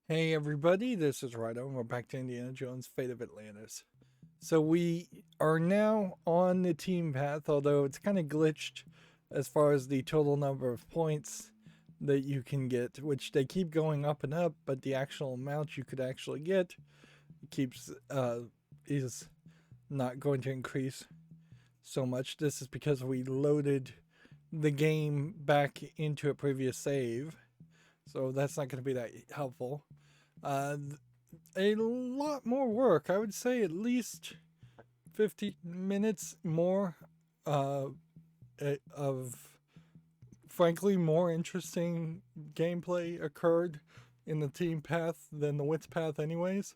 Hey everybody, this is Rydo, and we're back to Indiana Jones' Fate of Atlantis. So we are now on the team path, although it's kind of glitched as far as the total number of points that you can get, which they keep going up and up, but the actual amount you could actually get keeps is not going to increase so much. This is because we loaded the game back into a previous save, so that's not going to be that helpful. A lot more work. I would say at least 50 minutes more of frankly more interesting gameplay occurred in the team path than the wits path anyways.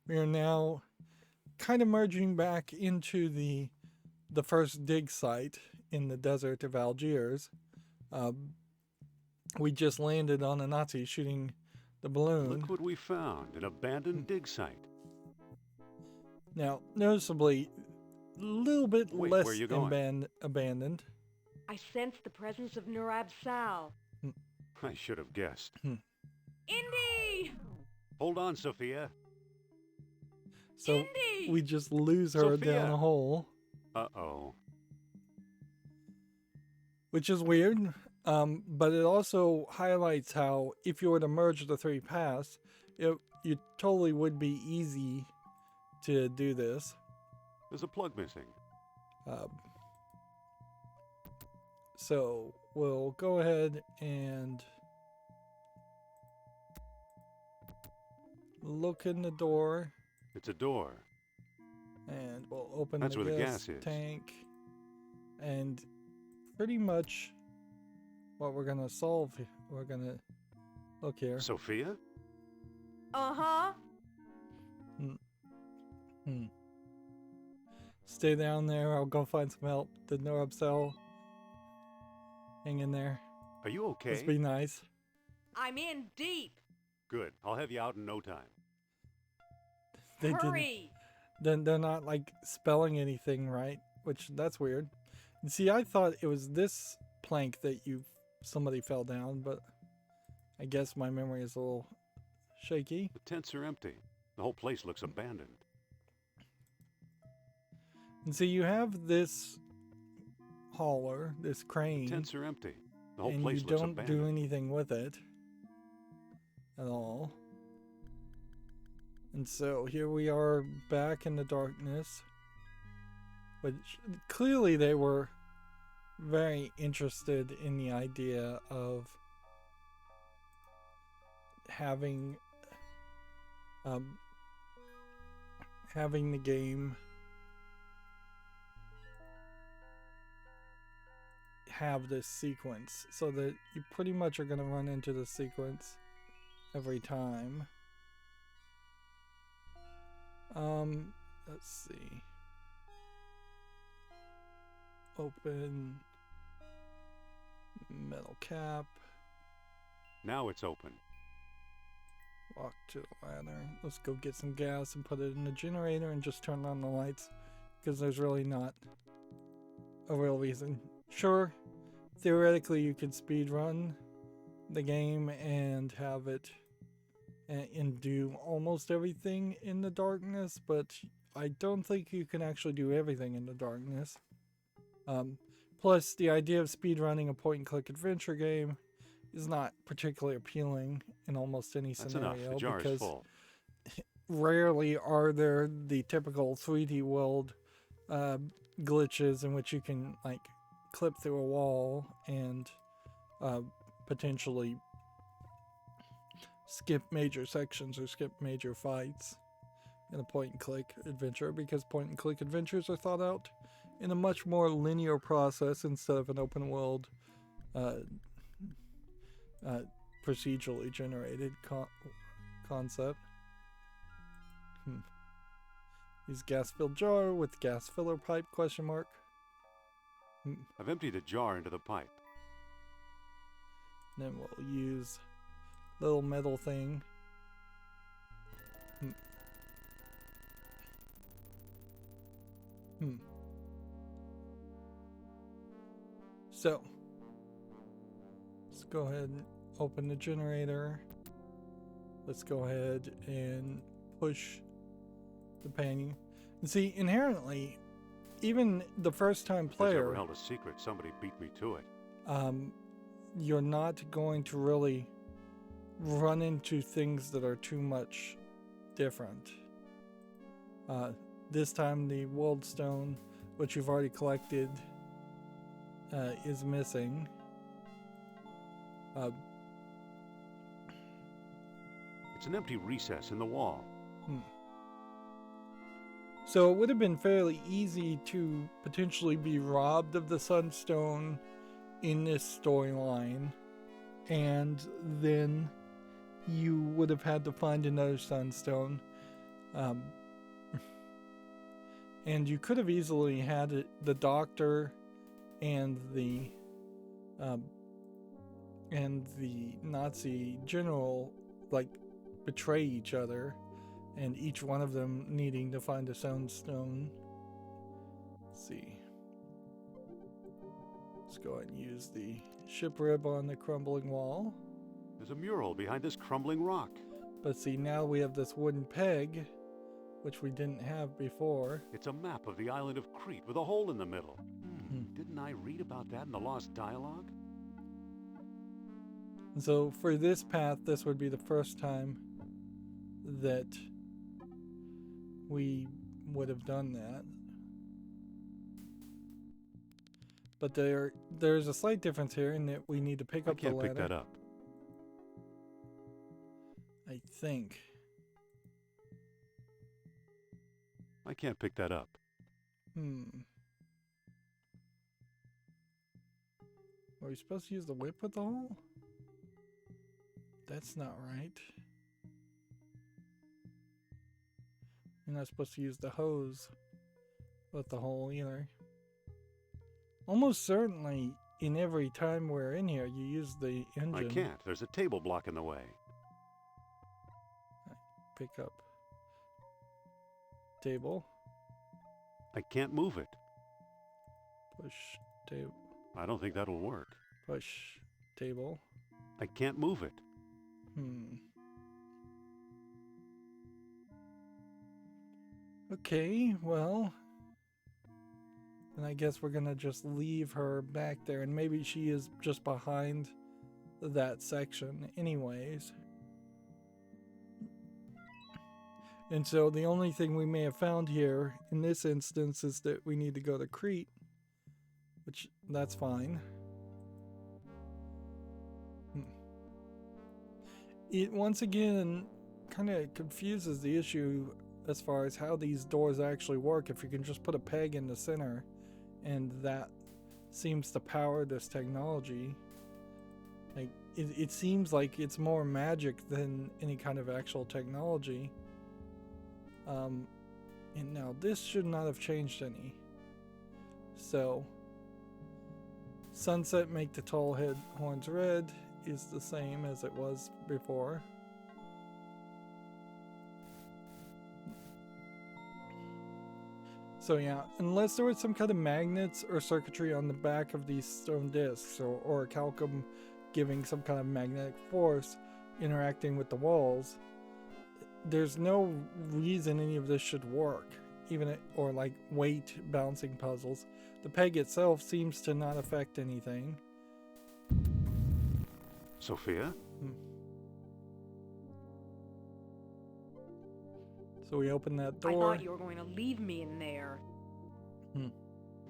We are now kind of merging back into the first dig site in the desert of Algiers. We just landed on a Nazi shooting the balloon. Look what we found, an abandoned dig site. Now, noticeably, a little bit Wait, less where you going? abandoned. I sense the presence of Nurab Sal. I should have guessed. Indy! Hold on, Sophia. So Indy! we just lose her Sophia! down a hole, Uh-oh. which is weird. But it also highlights how if you were to merge the three paths, you totally would be easy to do this. There's a plug missing. So we'll go ahead and look in the door, It's a door. and we'll open That's the where the gas gas is. tank, and pretty much what we're gonna solve, we're gonna look here. Sophia? Uh-huh. Stay down there. I'll go find some help. The Norab cell. Hang in there. Are you okay? Let's be nice. I'm in deep. Good. I'll have you out in no time. They didn't. Hurry! Then they're not like spelling anything right, which that's weird. And see, I thought it was this plank that somebody fell down, but I guess my memory is a little shaky. The tents are empty. The whole place looks abandoned. And see, you have this hauler, this crane, Tents are empty. The whole and place you looks don't abandoned. do anything with it at all. And so here we are back in the darkness, which clearly they were very interested in the idea of having the game have this sequence, so that you pretty much are going to run into the sequence every time. Let's see. Open metal cap. Now it's open. Walk to the ladder. Let's go get some gas and put it in the generator and just turn on the lights, because there's really not a real reason. Sure, theoretically you could speed run the game and have it and do almost everything in the darkness, but I don't think you can actually do everything in the darkness. Plus, the idea of speed running a point-and-click adventure game is not particularly appealing in almost any That's scenario. enough. The jar is because full. rarely are there the typical 3D world glitches in which you can like clip through a wall and potentially skip major sections or skip major fights in a point-and-click adventure, because point-and-click adventures are thought out in a much more linear process instead of an open world procedurally generated concept. Use gas-filled jar with gas filler pipe, question mark. I've emptied a jar into the pipe. Then we'll use little metal thing. So let's go ahead and open the generator. let's go ahead and push the painting. And see, inherently, even the first time If this ever player, held a secret, somebody beat me to it. you're not going to really run into things that are too much different. This time the world stone, which you've already collected, is missing. It's an empty recess in the wall. So it would have been fairly easy to potentially be robbed of the Sunstone in this storyline, and then you would have had to find another Sunstone. And you could have easily had the Doctor and the Nazi general like betray each other, and each one of them needing to find a Sunstone. Let's see. Let's go ahead and use the ship rib on the crumbling wall. There's a mural behind this crumbling rock. But see, now we have this wooden peg, which we didn't have before. It's a map of the island of Crete with a hole in the middle. Didn't I read about that in the Lost Dialogue? And so for this path, this would be the first time that we would have done that. But there's a slight difference here in that we need to pick I up the can't ladder. pick that up. I think. I can't pick that up. Are we supposed to use the whip with the hole? That's not right. You're not supposed to use the hose with the hole either. Almost certainly in every time we're in here, you use the engine. I can't. There's a table block in the way. Pick up table. I can't move it. Push table. I don't think that'll work. Push table. I can't move it. Okay, well, then I guess we're gonna just leave her back there, and maybe she is just behind that section anyways. And so the only thing we may have found here in this instance is that we need to go to Crete, which that's fine. It once again kind of confuses the issue as far as how these doors actually work. If you can just put a peg in the center and that seems to power this technology. Like it seems like it's more magic than any kind of actual technology. And now this should not have changed any. So sunset make the tall head horns red is the same as it was before. So yeah, unless there was some kind of magnets or circuitry on the back of these stone discs, or a calcum giving some kind of magnetic force interacting with the walls, there's no reason any of this should work, or like weight balancing puzzles. The peg itself seems to not affect anything. Sophia? So we open that I door. thought you were going to leave me in there.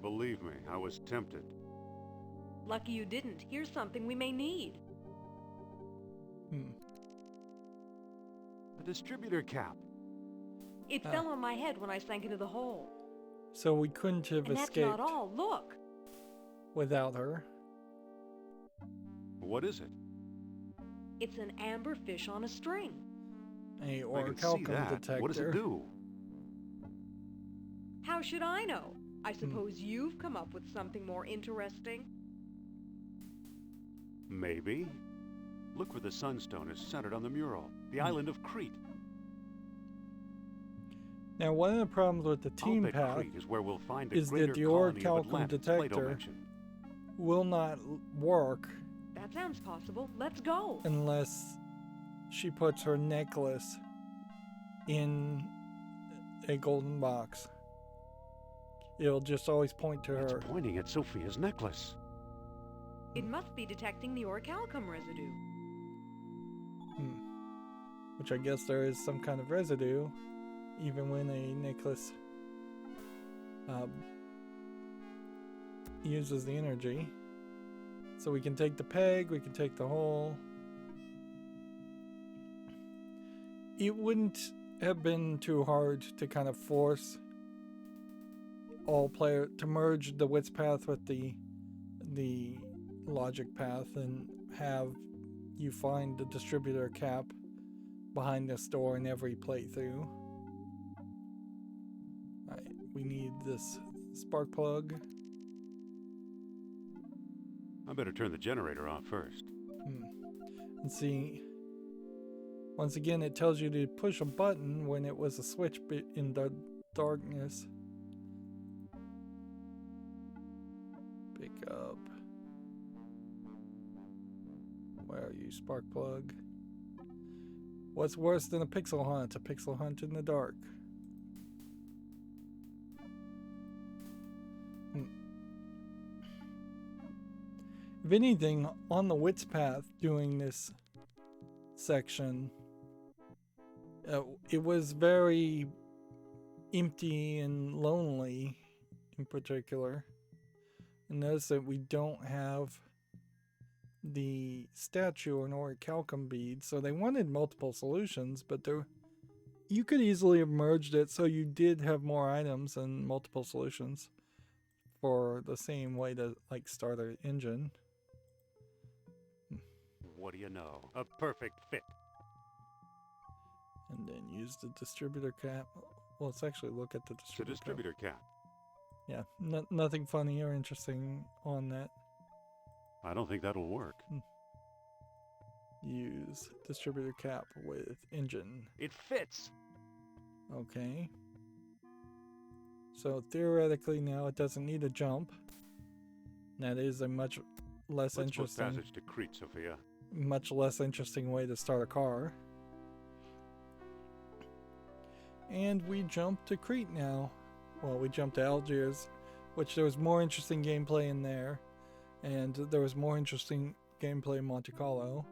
Believe me, I was tempted. Lucky you didn't. Here's something we may need. A distributor cap. It fell on my head when I sank into the hole. So we couldn't have And that's escaped not all. Look. without her. What is it? It's an amber fish on a string. A I can see orichalcum that. detector. What does it do? How should I know? I suppose you've come up with something more interesting. Maybe. Look where the sunstone is centered on the mural. The island of Crete. Now, one of the problems with the I'll team bet path Crete is where we'll find a is that greater the colony of orichalcum Atlantis Plato detector mentioned. will not work That sounds possible. Let's go. unless she puts her necklace in a golden box, it'll just always point to her. It's pointing at Sophia's necklace. It must be detecting the orichalcum residue. Which I guess there is some kind of residue, even when a necklace uses the energy. So we can take the peg, we can take the hole. It wouldn't have been too hard to kind of force all player to merge the width path with the logic path and have you find the distributor cap behind this door in every playthrough. Alright, we need this spark plug. I better turn the generator off first. And see, once again it tells you to push a button when it was a switch bit in the darkness. Pick up. Where are you, spark plug? What's worse than a pixel hunt? A pixel hunt in the dark. If anything, on the width path doing this section, it was very empty and lonely in particular. And notice that we don't have the statue or an orichalcum bead, so they wanted multiple solutions, but you could easily have merged it so you did have more items and multiple solutions for the same way to like start an engine. What do you know? A perfect fit. And then use the distributor cap. Well, let's actually look at the It's a distributor distributor cap. cap. Yeah, nothing funny or interesting on that. I don't think that'll work. Use distributor cap with engine. It fits! Okay. So theoretically now it doesn't need a jump. That is a much less Let's book interesting, passage to Crete, Sophia. much less interesting way to start a car. And we jump to Crete now. Well, we jumped to Algiers, which there was more interesting gameplay in there, and there was more interesting gameplay in Monte Carlo.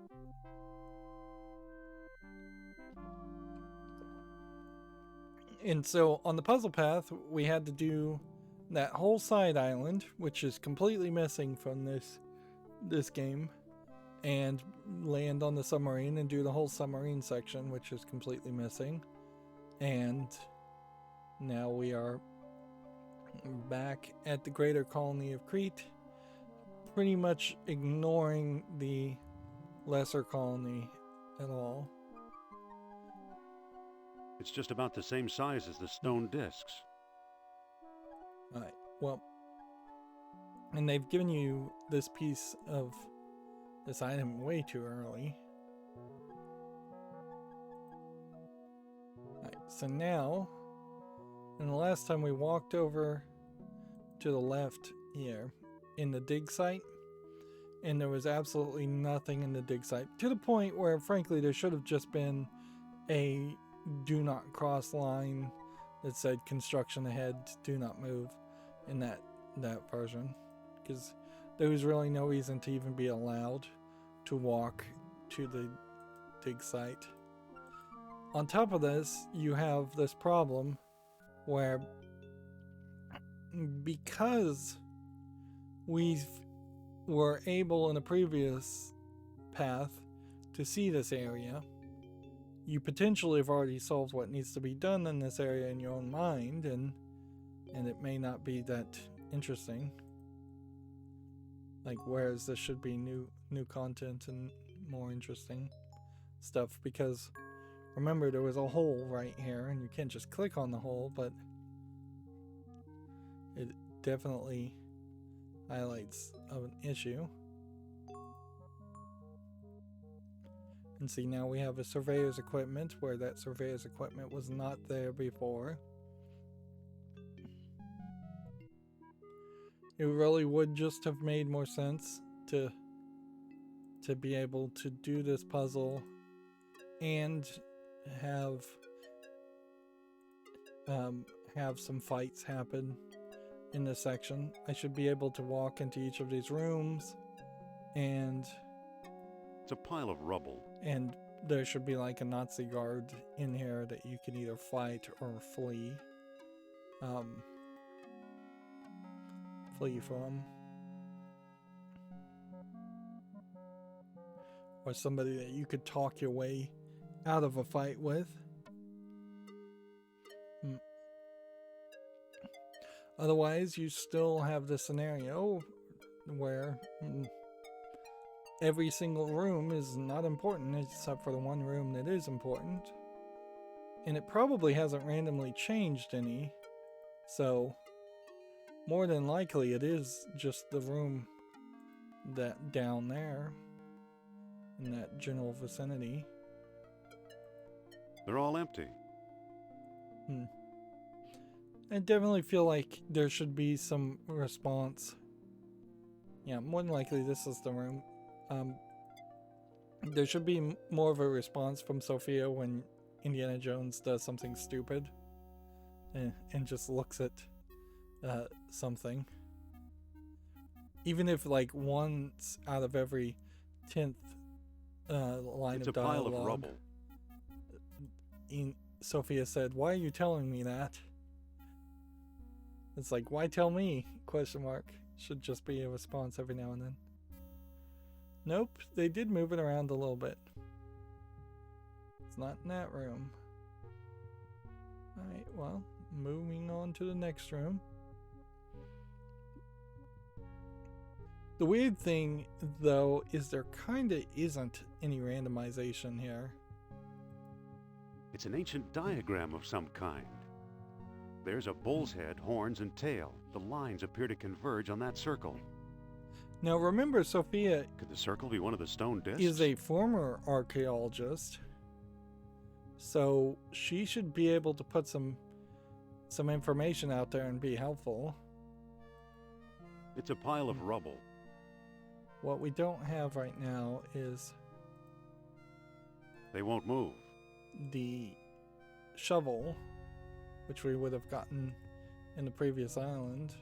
And so on the puzzle path, we had to do that whole side island, which is completely missing from this game, and land on the submarine and do the whole submarine section, which is completely missing. And now we are back at the greater colony of Crete, pretty much ignoring the lesser colony at all. It's just about the same size as the stone discs. Alright, well, and they've given you this piece of this item way too early. Alright, so now, and the last time we walked over to the left here in the dig site, and there was absolutely nothing in the dig site, to the point where frankly there should have just been a do not cross line that said construction ahead, do not move in that version, because there was really no reason to even be allowed to walk to the dig site. On top of this, you have this problem where, because we were able in a previous path to see this area, you potentially have already solved what needs to be done in this area in your own mind, and it may not be that interesting. Like, whereas this should be new content and more interesting stuff, because remember there was a hole right here and you can't just click on the hole, but it definitely highlights an issue. And see, now we have a surveyor's equipment where that surveyor's equipment was not there before. It really would just have made more sense to be able to do this puzzle and have some fights happen in this section. I should be able to walk into each of these rooms, and It's a pile of rubble. there should be like a Nazi guard in here that you can either fight or flee from, or somebody that you could talk your way out of a fight with. Otherwise, you still have the scenario where every single room is not important except for the one room that is important. And it probably hasn't randomly changed any, so more than likely it is just the room that down there in that general vicinity. They're all empty. I definitely feel like there should be some response. Yeah, more than likely this is the room. There should be more of a response from Sophia when Indiana Jones does something stupid and just looks at something. Even if like once out of every 10th line It's of a pile dialogue, of rubble. Sophia said, "Why are you telling me that?" It's like, why tell me? Question mark. Should just be a response every now and then. Nope, they did move it around a little bit. It's not in that room. Alright, well, moving on to the next room. The weird thing, though, is there kinda isn't any randomization here. It's an ancient diagram of some kind. There's a bull's head, horns, and tail. The lines appear to converge on that circle. Now remember, Sophia Could the circle be one of the stone discs? is a former archaeologist, so she should be able to put some information out there and be helpful. It's a pile of rubble. What we don't have right now is They won't move. the shovel, which we would have gotten in the previous island.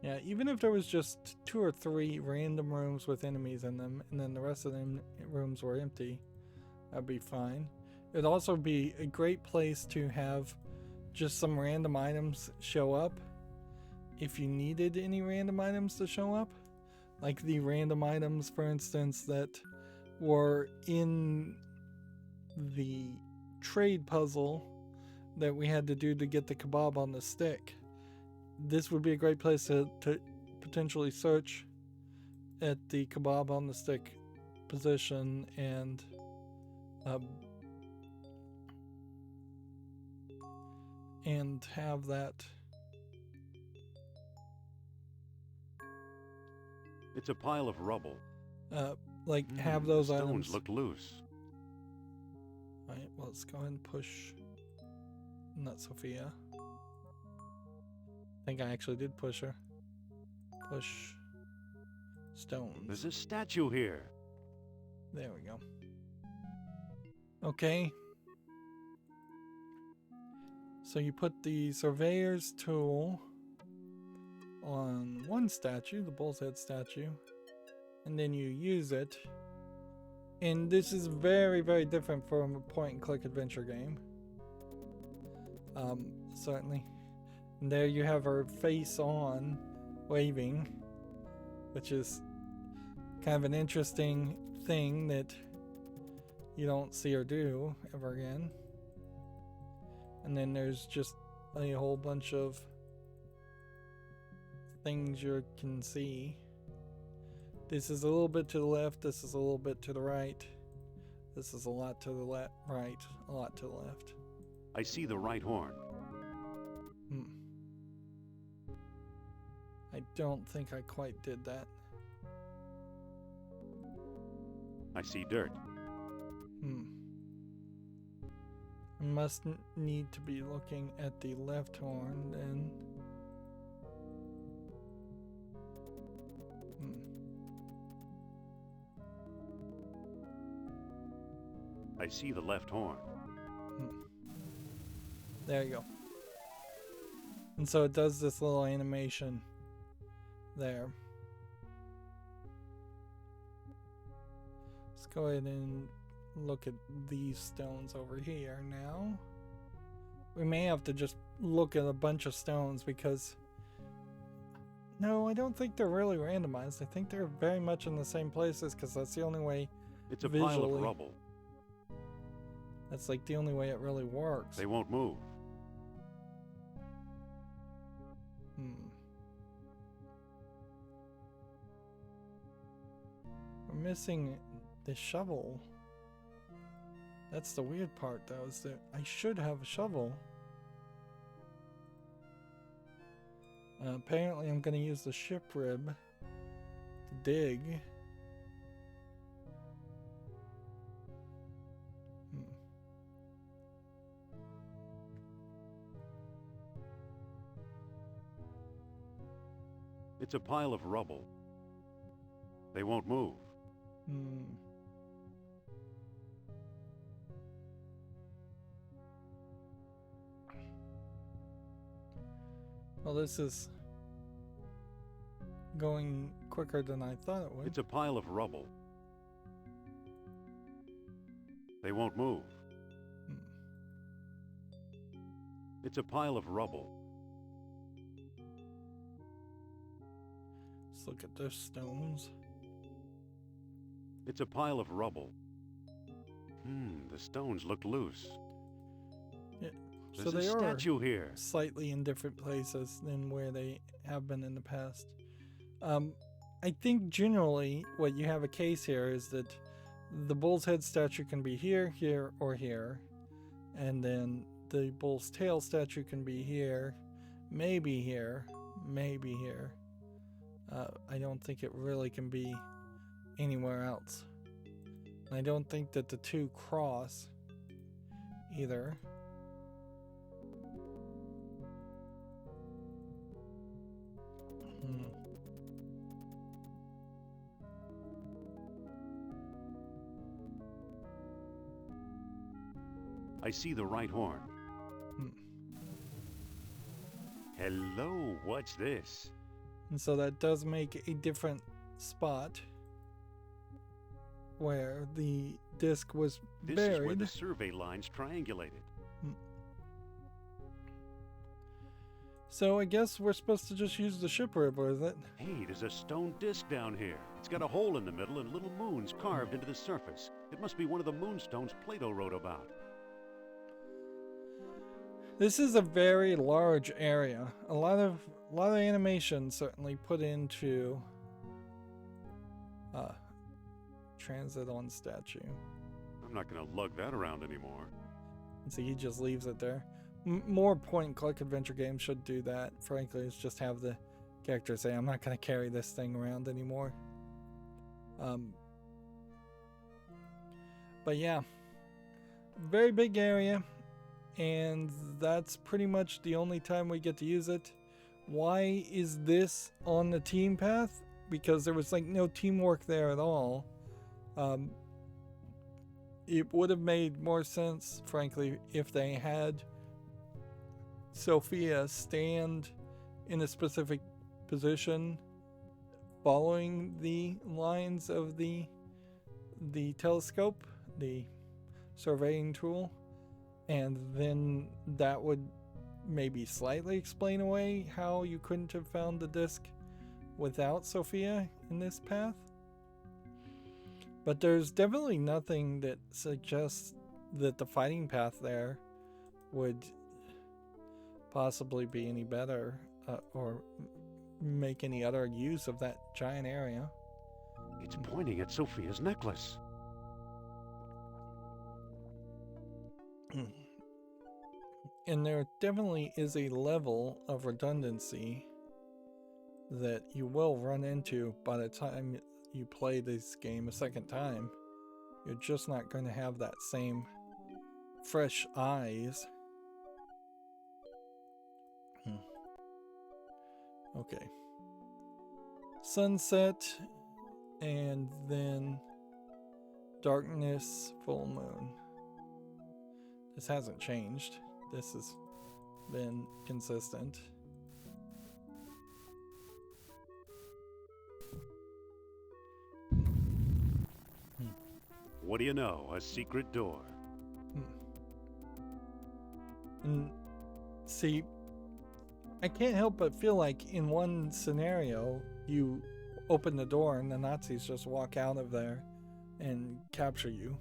Yeah, even if there was just 2 or 3 random rooms with enemies in them, and then the rest of them rooms were empty, that'd be fine. It'd also be a great place to have just some random items show up if you needed any random items to show up. Like the random items, for instance, that were in the trade puzzle that we had to do to get the kebab on the stick. This would be a great place to potentially search at the kebab on the stick position and have that. It's a pile of rubble. Have those the stones items. look loose. Alright, well, let's go ahead and push. Not Sophia. I think I actually did push her. Push stones. There's a statue here. There we go. Okay. So you put the surveyor's tool on one statue, the bull's head statue, and then you use it. And this is very, very different from a point-and-click adventure game. Certainly. And there you have her face on, waving, which is kind of an interesting thing that you don't see her do ever again. And then there's just a whole bunch of things you can see. This is a little bit to the left, this is a little bit to the right. This is a lot to the right, a lot to the left. I see the right horn. I don't think I quite did that. I see dirt. I must need to be looking at the left horn then. I see the left horn. There you go. And so it does this little animation there. Let's go ahead and look at these stones over here now. We may have to just look at a bunch of stones because... No, I don't think they're really randomized. I think they're very much in the same places because that's the only way. It's a visually, pile of rubble. That's like the only way it really works. They won't move. We're missing the shovel. That's the weird part though, is that I should have a shovel. Apparently I'm going to use the ship rib to dig. It's a pile of rubble. They won't move. Well, this is going quicker than I thought it would. It's a pile of rubble. They won't move. It's a pile of rubble. Let's look at those stones. It's a pile of rubble. The stones look loose. Yeah. There's So they a are statue here. slightly in different places than where they have been in the past. I think generally what you have a case here is that the bull's head statue can be here, here, or here. And then the bull's tail statue can be here, maybe here, maybe here. I don't think it really can be anywhere else. And I don't think that the two cross either. I see the right horn. Hello, what's this? And so that does make a different spot where the disc was This buried. is where the survey lines triangulated. So I guess we're supposed to just use the ship rib, is it? Hey, there's a stone disc down here. It's got a hole in the middle and little moons carved into the surface. It must be one of the moonstones Plato wrote about. This is a very large area. A lot of animation certainly put into transit on statue. I'm not going to lug that around anymore. And so he just leaves it there. More point-and-click adventure games should do that. Frankly, is just have the character say, "I'm not going to carry this thing around anymore." But yeah, very big area. And that's pretty much the only time we get to use it. Why is this on the team path? Because there was like no teamwork there at all. It would have made more sense, frankly, if they had Sophia stand in a specific position following the lines of the telescope, the surveying tool. And then that would maybe slightly explain away how you couldn't have found the disc without Sophia in this path. But there's definitely nothing that suggests that the fighting path there would possibly be any better or make any other use of that giant area. It's pointing at Sophia's necklace. And there definitely is a level of redundancy that you will run into by the time you play this game a second time. You're just not going to have that same fresh eyes. Okay. Sunset, and then darkness, full moon. This hasn't changed. This has been consistent. What do you know? A secret door. And see, I can't help but feel like in one scenario, you open the door and the Nazis just walk out of there and capture you.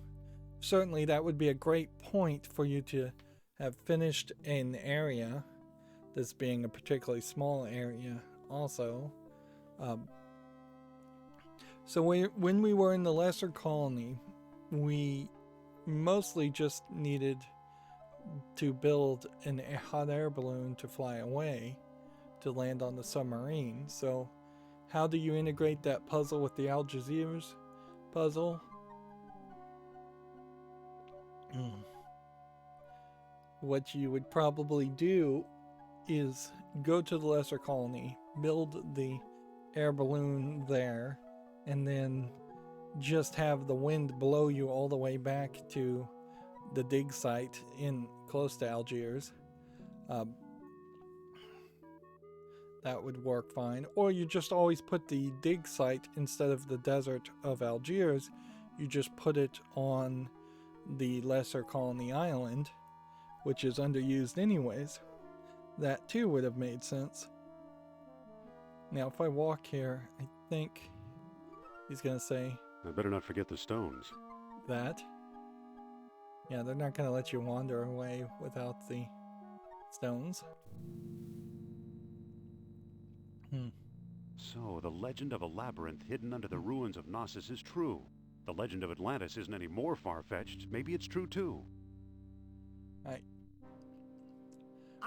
Certainly that would be a great point for you to have finished an area, this being a particularly small area also. So when we were in the lesser colony, we mostly just needed to build a hot air balloon to fly away to land on the submarine. So how do you integrate that puzzle with the Algiers puzzle? What you would probably do is go to the lesser colony, build the air balloon there, and then just have the wind blow you all the way back to the dig site in close to Algiers. That would work fine. Or you just always put the dig site instead of the desert of Algiers. You just put it on the lesser colony island, which is underused anyways. That too would have made sense. Now if I walk here, I think he's gonna say, I better not forget the stones. that. Yeah, they're not gonna let you wander away without the stones. So, the legend of a labyrinth hidden under the ruins of Knossos is true. The legend of Atlantis isn't any more far-fetched. Maybe it's true too. I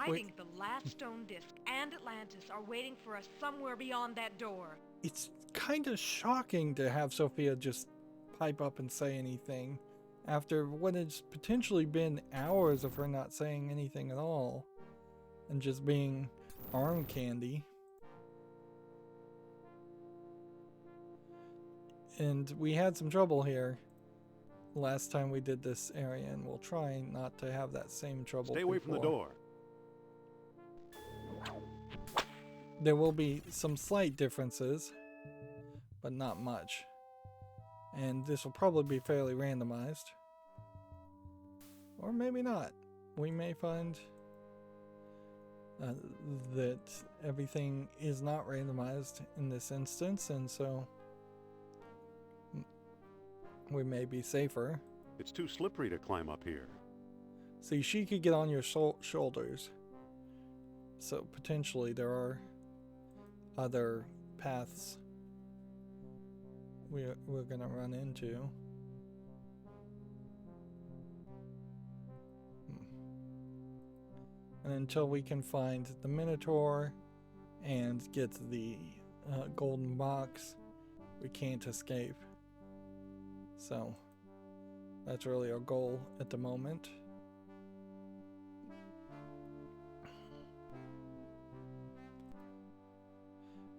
Wait. think the last stone disc and Atlantis are waiting for us somewhere beyond that door. It's kind of shocking to have Sophia just pipe up and say anything after what has potentially been hours of her not saying anything at all and just being arm candy. And we had some trouble here last time we did this area, and we'll try not to have that same trouble. Stay away from the door. There will be some slight differences, but not much. And this will probably be fairly randomized. Or maybe not. We may find that everything is not randomized in this instance, and so we may be safer. It's too slippery to climb up here. See, she could get on your shoulders. So potentially there are other paths we're gonna run into. And until we can find the Minotaur and get the golden box, we can't escape. So that's really our goal at the moment.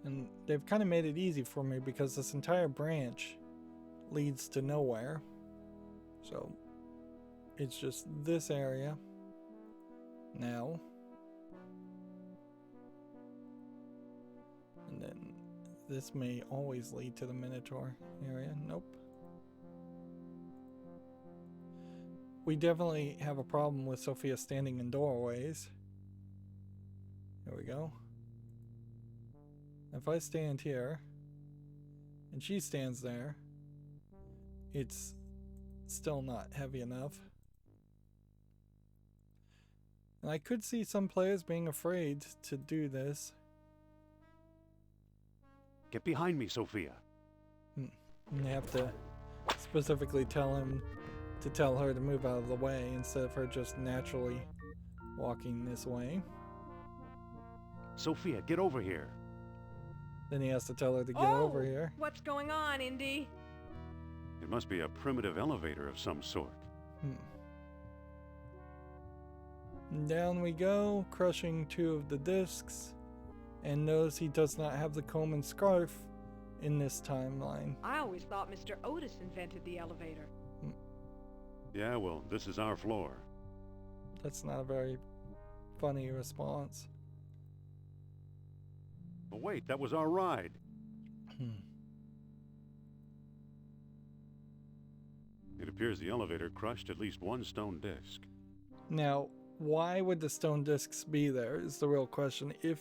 And they've kind of made it easy for me because this entire branch leads to nowhere. So it's just this area now. And then this may always lead to the Minotaur area. Nope. We definitely have a problem with Sophia standing in doorways. There we go. If I stand here and she stands there, it's still not heavy enough. And I could see some players being afraid to do this. Get behind me, Sophia. And they have to specifically tell him to tell her to move out of the way instead of her just naturally walking this way. Sophia, get over here. Then he has to tell her to get over here. What's going on, Indy? It must be a primitive elevator of some sort. And down we go, crushing 2 of the discs. And notice he does not have the comb and scarf in this timeline. I always thought Mr. Otis invented the elevator. Yeah, well, this is our floor. That's not a very funny response. But wait, that was our ride. It appears the elevator crushed at least 1 stone disc. Now, why would the stone discs be there is the real question. If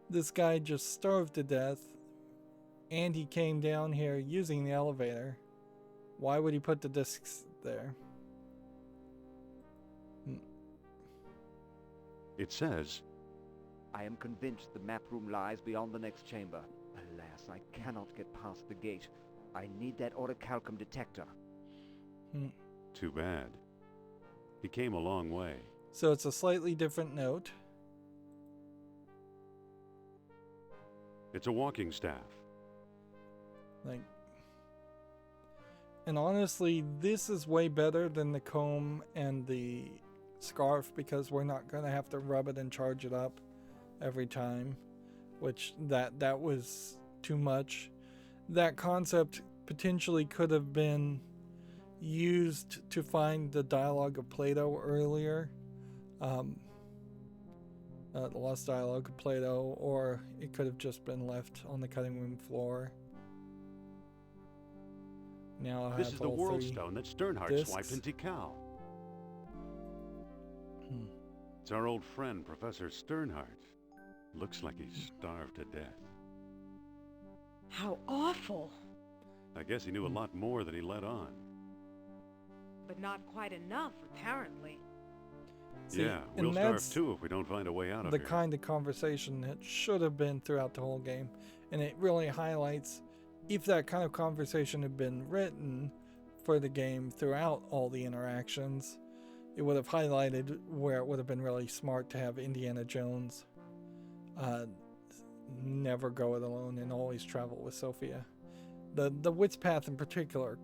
this guy just starved to death and he came down here using the elevator, why would he put the discs there? It says, I am convinced the map room lies beyond the next chamber. Alas, I cannot get past the gate. I need that orichalcum detector. too bad. He came a long way. So it's a slightly different note. It's a walking staff. Like, and honestly, this is way better than the comb and the scarf because we're not going to have to rub it and charge it up every time, which that was too much. That concept potentially could have been used to find the dialogue of Plato earlier, the lost dialogue of Plato, or it could have just been left on the cutting room floor. Now I This have is the all world 3 stone that Sternhardt discs. swiped in Tikal. It's our old friend, Professor Sternhardt. Looks like he's starved to death. How awful! I guess he knew a lot more than he let on. But not quite enough, apparently. See, Yeah, and we'll starve that's too if we don't find a way out of the here. kind of conversation that should have been throughout the whole game, and it really highlights if that kind of conversation had been written for the game throughout all the interactions, it would have highlighted where it would have been really smart to have Indiana Jones never go it alone and always travel with Sophia. The Wit's Path in particular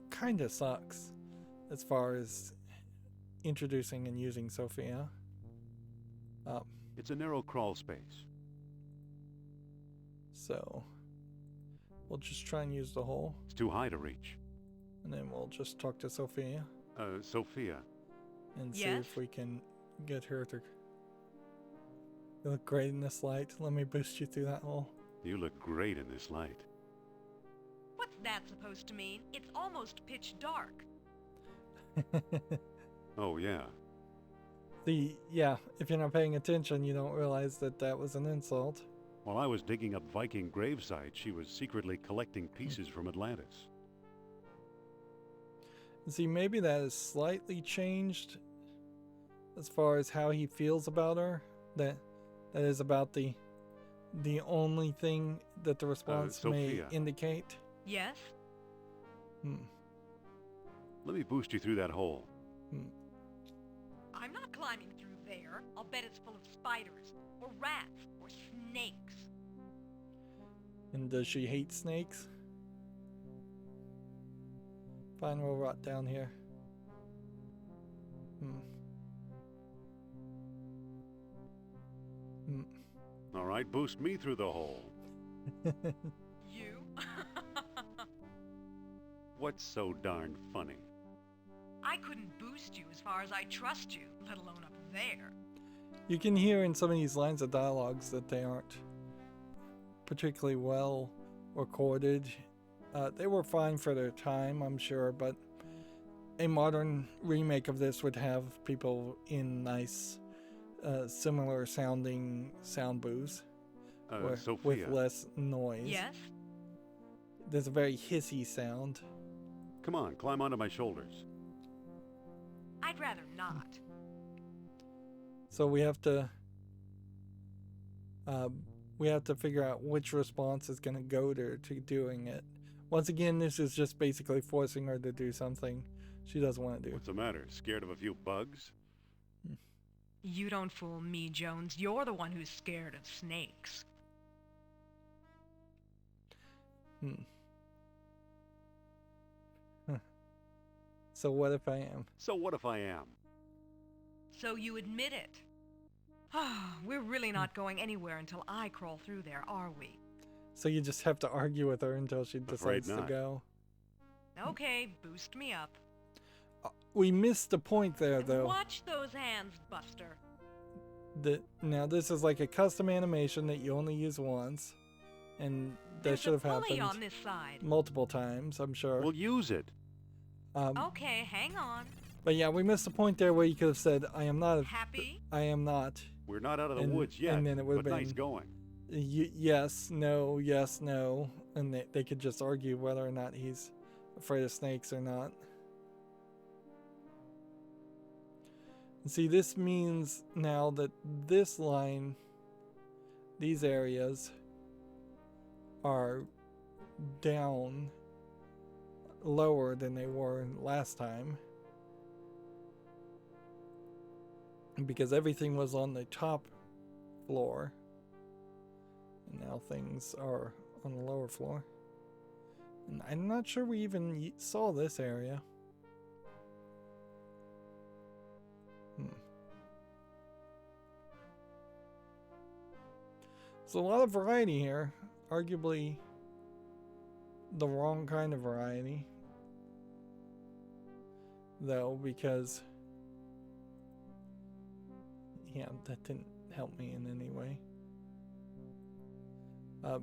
kind of sucks as far as introducing and using Sophia. It's a narrow crawl space. So we'll just try and use the hole, It's too high to reach. and then we'll just talk to Sophia Sophia. and see Yes? if we can get her to. You look great in this light. Let me boost you through that hole. You look great in this light. What's that supposed to mean? It's almost pitch dark. Oh, yeah. Yeah, if you're not paying attention, you don't realize that was an insult. While I was digging up Viking grave sites, she was secretly collecting pieces from Atlantis. See, maybe that is slightly changed as far as how he feels about her. That is about the only thing that the response may Sophia. indicate. Yes? Let me boost you through that hole. I'm not climbing through there. I'll bet it's full of spiders, or rats, or snakes. And does she hate snakes? Fine, we'll rot down here. All right, boost me through the hole. You? What's so darn funny? I couldn't boost you as far as I trust you, let alone up there. You can hear in some of these lines of dialogues that they aren't particularly well recorded. They were fine for their time, I'm sure, but a modern remake of this would have people in nice, similar sounding sound booths Sophia. with less noise. Yes? There's a very hissy sound. Come on, climb onto my shoulders. I'd rather not. So we have to figure out which response is going to goad her to doing it. Once again, this is just basically forcing her to do something she doesn't want to do. What's the matter? Scared of a few bugs? You don't fool me, Jones. You're the one who's scared of snakes. So what if I am? So what if I am? So you admit it. We're really not going anywhere until I crawl through there, are we? So you just have to argue with her until she Afraid decides to not. go. Okay, boost me up. We missed the point there, And though. watch those hands, Buster. Now this is like a custom animation that you only use once, and that There's should have a pulley happened on this side. multiple times, I'm sure. We'll use it. Okay, hang on. But yeah, we missed the point there where you could have said, "I am not." Happy? I am not. We're not out of the And- woods yet, and then it would've but nice been- going. Yes, no, yes, no, and they could just argue whether or not he's afraid of snakes or not. And see, this means now that this line, these areas, are down lower than they were last time. Because everything was on the top floor. And now things are on the lower floor. And I'm not sure we even saw this area. There's a lot of variety here. Arguably the wrong kind of variety. Though, because yeah, that didn't help me in any way. How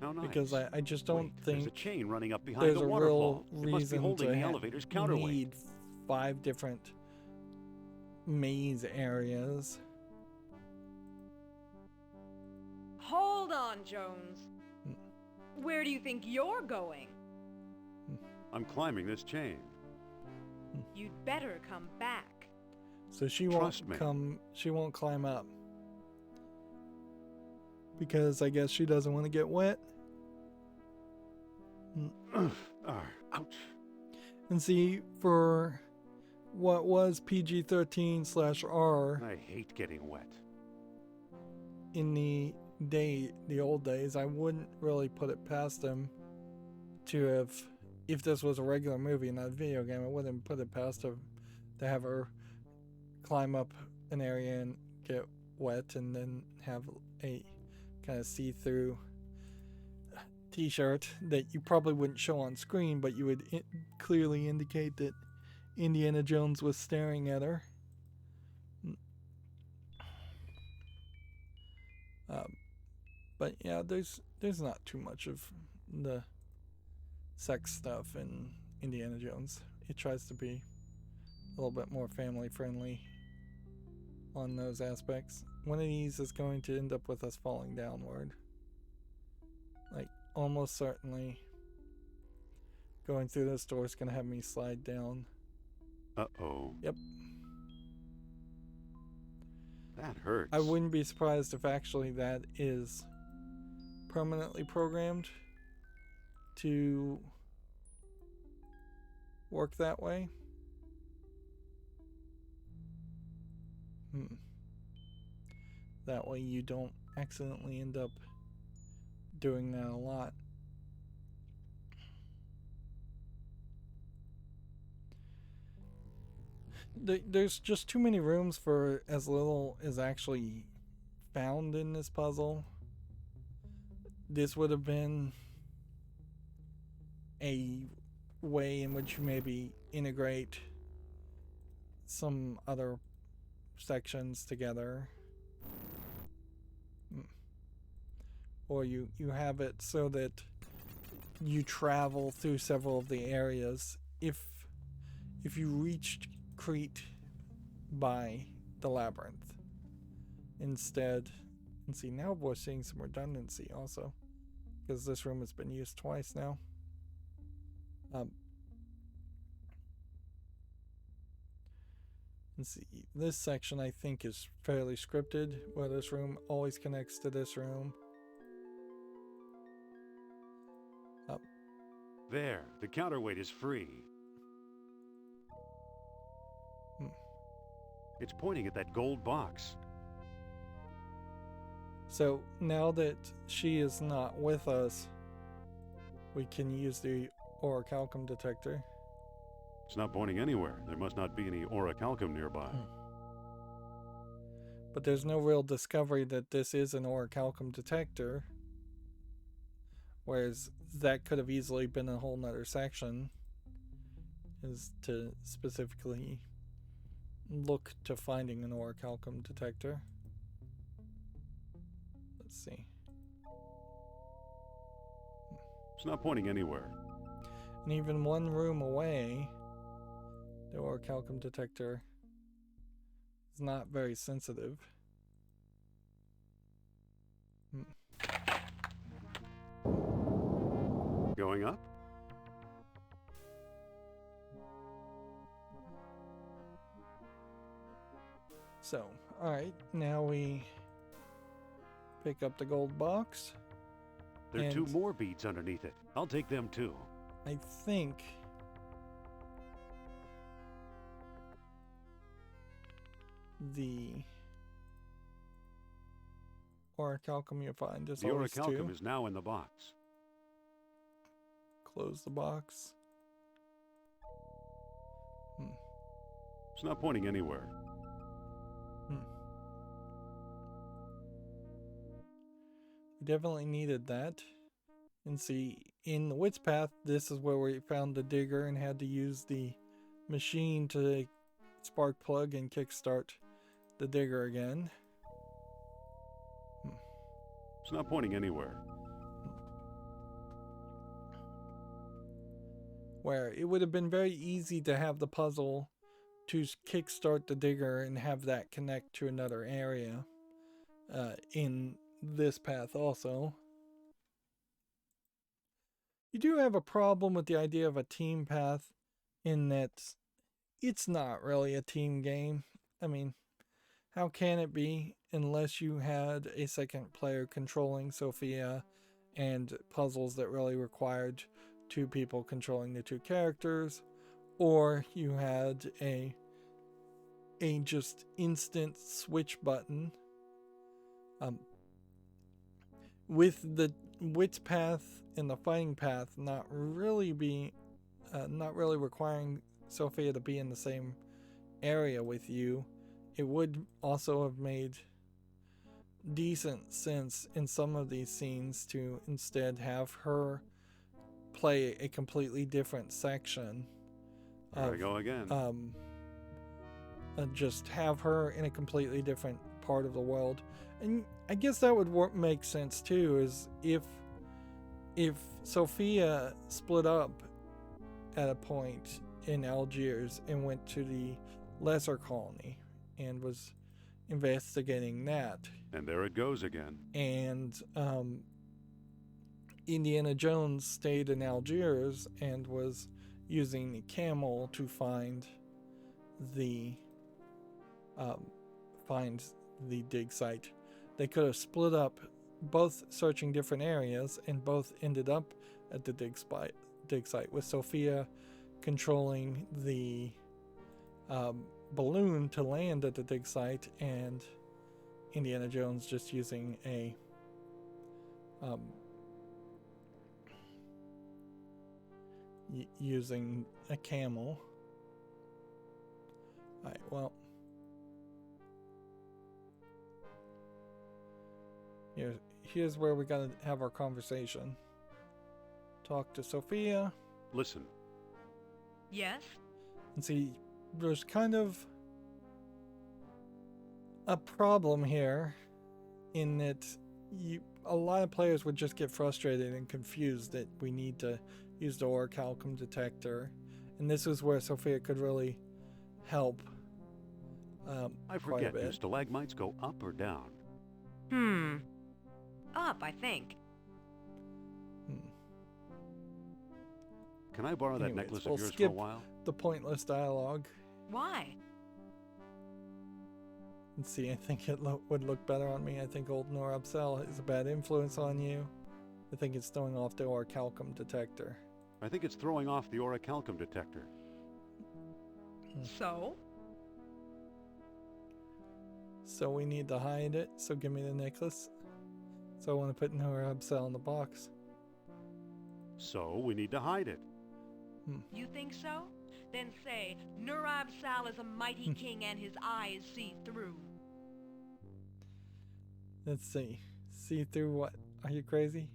nice. Because I just don't Wait, there's a think chain running up behind there's the a waterfall. real It must be reason holding to the elevator's counterweight. need 5 different maze areas. Hold on, Jones. Where do you think you're going? I'm climbing this chain. You'd better come back. So she Trust won't me. come. She won't climb up because I guess she doesn't want to get wet. Ouch. And see, for what was PG-13/R I hate getting wet. in the old days, I wouldn't really put it past them to have, if this was a regular movie, not a video game, I wouldn't put it past them to have her climb up an area and get wet and then have a kind of see-through t-shirt that you probably wouldn't show on screen, but you would clearly indicate that Indiana Jones was staring at her. But yeah, there's not too much of the sex stuff in Indiana Jones. It tries to be a little bit more family friendly on those aspects. One of these is going to end up with us falling downward. Like, almost certainly going through this door is going to have me slide down. Uh-oh. Yep. That hurts. I wouldn't be surprised if actually that is permanently programmed to work that way. That way you don't accidentally end up doing that a lot. There's just too many rooms for as little as actually found in this puzzle. This would have been a way in which you maybe integrate some other sections together. Or you have it so that you travel through several of the areas. If you reached Crete by the labyrinth instead. And see, now we're seeing some redundancy also, because this room has been used twice now. And see, this section I think is fairly scripted, where this room always connects to this room. There, the counterweight is free. It's pointing at that gold box. So now that she is not with us, we can use the orichalcum detector. It's not pointing anywhere. There must not be any orichalcum nearby. But there's no real discovery that this is an orichalcum detector. Whereas that could have easily been a whole nother section. Is to specifically look to finding an orichalcum detector. Let's see. It's not pointing anywhere. And even one room away, the orichalcum detector is not very sensitive. Going up? So, alright, now we pick up the gold box. There are 2 And- more beads underneath it. I'll take them too. I think the orichalcum you find is The always orichalcum 2. is now in the box. Close the box. It's not pointing anywhere. We definitely needed that. And see, in the Wits path, this is where we found the digger and had to use the machine to spark plug and kickstart the digger again. It's not pointing anywhere. Where it would have been very easy to have the puzzle to kickstart the digger and have that connect to another area in this path also. You do have a problem with the idea of a team path in that it's not really a team game. I mean, how can it be unless you had a second player controlling Sophia and puzzles that really required 2 people controlling the 2 characters, or you had a just instant switch button. With the wits path and the fighting path not really requiring Sophia to be in the same area with you, it would also have made decent sense in some of these scenes to instead have her play a completely different section. There we go again. Just have her in a completely different part of the world. And I guess that would make sense too, is if Sophia split up at a point in Algiers and went to the lesser colony and was investigating that. And there it goes again. And Indiana Jones stayed in Algiers and was using the camel to find the dig site. They could have split up, both searching different areas, and both ended up at the dig site, with Sophia controlling the balloon to land at the dig site, and Indiana Jones just using a using a camel. Alright, well, here's where we gotta have our conversation. Talk to Sophia. Listen. Yes? And see, there's kind of a problem here in that a lot of players would just get frustrated and confused that we need to use the orichalcum detector, and this is where Sophia could really help. I quite a forget, do bit. stalagmites go up or down? Up, I think. Can I borrow that Anyways, necklace we'll of yours for a skip while? the pointless dialogue. Why? And see, I think it would look better on me. I think old Nor Upsell is a bad influence on you. I think it's throwing off the orichalcum detector. I think it's throwing off the orichalcum detector. So? So we need to hide it, so give me the necklace. So I want to put Nor Upsell in the box. So we need to hide it. You think so? then say, Nurab Sal is a mighty king and his eyes see through. Let's see. See through what? Are you crazy?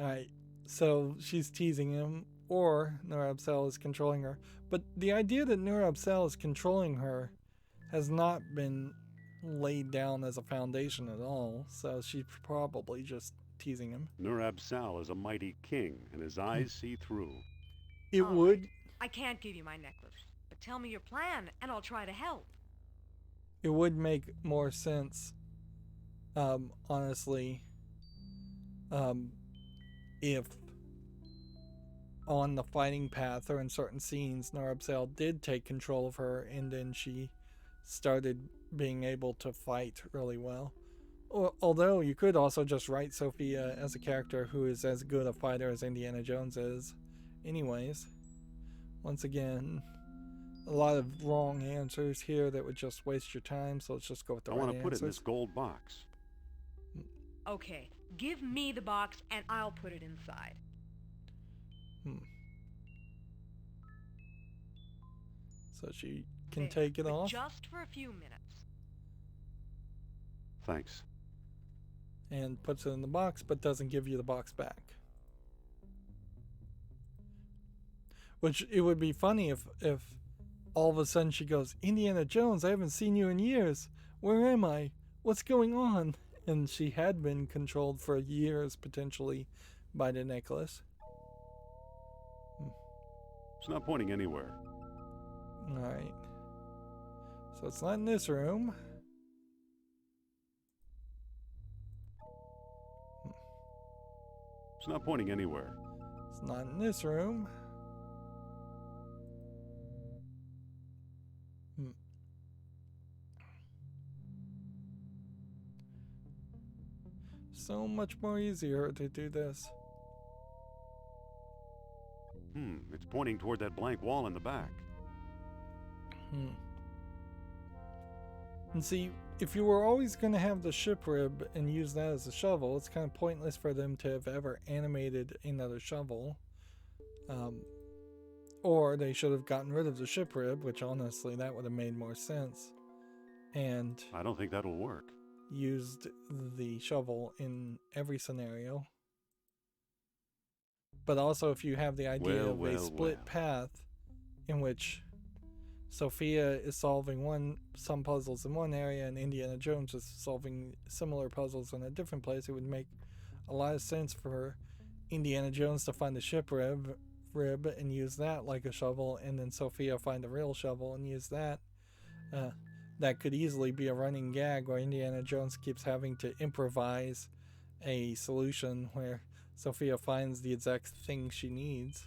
Alright, so she's teasing him, or Nurab Sal is controlling her. But the idea that Nurab Sal is controlling her has not been laid down as a foundation at all, so she's probably just teasing him. Nurab Sal is a mighty king, and his eyes see through. It All would right. I can't give you my necklace, but tell me your plan, and I'll try to help. it would make more sense, honestly, if on the fighting path or in certain scenes, Nurab Sal did take control of her, and then she started being able to fight really well. Although you could also just write Sophia as a character who is as good a fighter as Indiana Jones is. Anyways, once again, a lot of wrong answers here that would just waste your time, so let's just go with the I right want to put it in answers. this gold box. Okay, give me the box, and I'll put it inside. So she can There, take it but off just for a few minutes. Thanks. and puts it in the box, but doesn't give you the box back. Which it would be funny if all of a sudden she goes, Indiana Jones, I haven't seen you in years. Where am I? What's going on? And she had been controlled for years, potentially, by the necklace. It's not pointing anywhere. Alright. So it's not in this room. It's not pointing anywhere. It's not in this room. So much more easier to do this. It's pointing toward that blank wall in the back. And see, if you were always going to have the ship rib and use that as a shovel, it's kind of pointless for them to have ever animated another shovel. Or they should have gotten rid of the ship rib, which honestly, that would have made more sense. And I don't think that'll work. used the shovel in every scenario. But also if you have the idea of a split path in which Sophia is solving some puzzles in one area and Indiana Jones is solving similar puzzles in a different place, it would make a lot of sense for Indiana Jones to find the ship rib and use that like a shovel, and then Sophia find the real shovel and use that. That could easily be a running gag where Indiana Jones keeps having to improvise a solution where Sophia finds the exact thing she needs.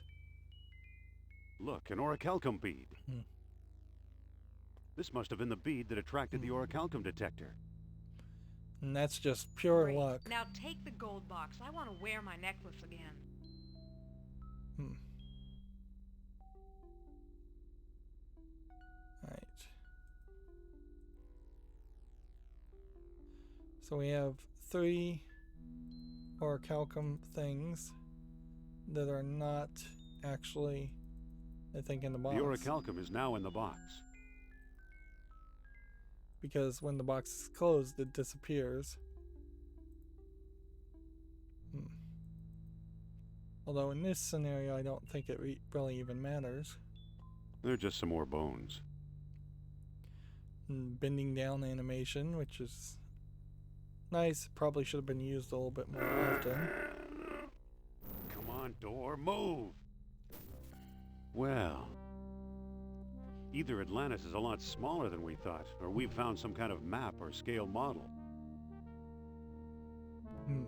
Look, an orichalcum bead. This must have been the bead that attracted the orichalcum detector. And that's just pure Great. luck. Now take the gold box. I want to wear my necklace again. Alright. So we have 3 orichalcum things that are not actually, I think, in the box. The orichalcum is now in the box. Because when the box is closed, it disappears. Although in this scenario, I don't think it really even matters. They're just some more bones. Bending down animation, which is nice. Probably should have been used a little bit more often. Come on, door, move! Well, either Atlantis is a lot smaller than we thought, or we've found some kind of map or scale model.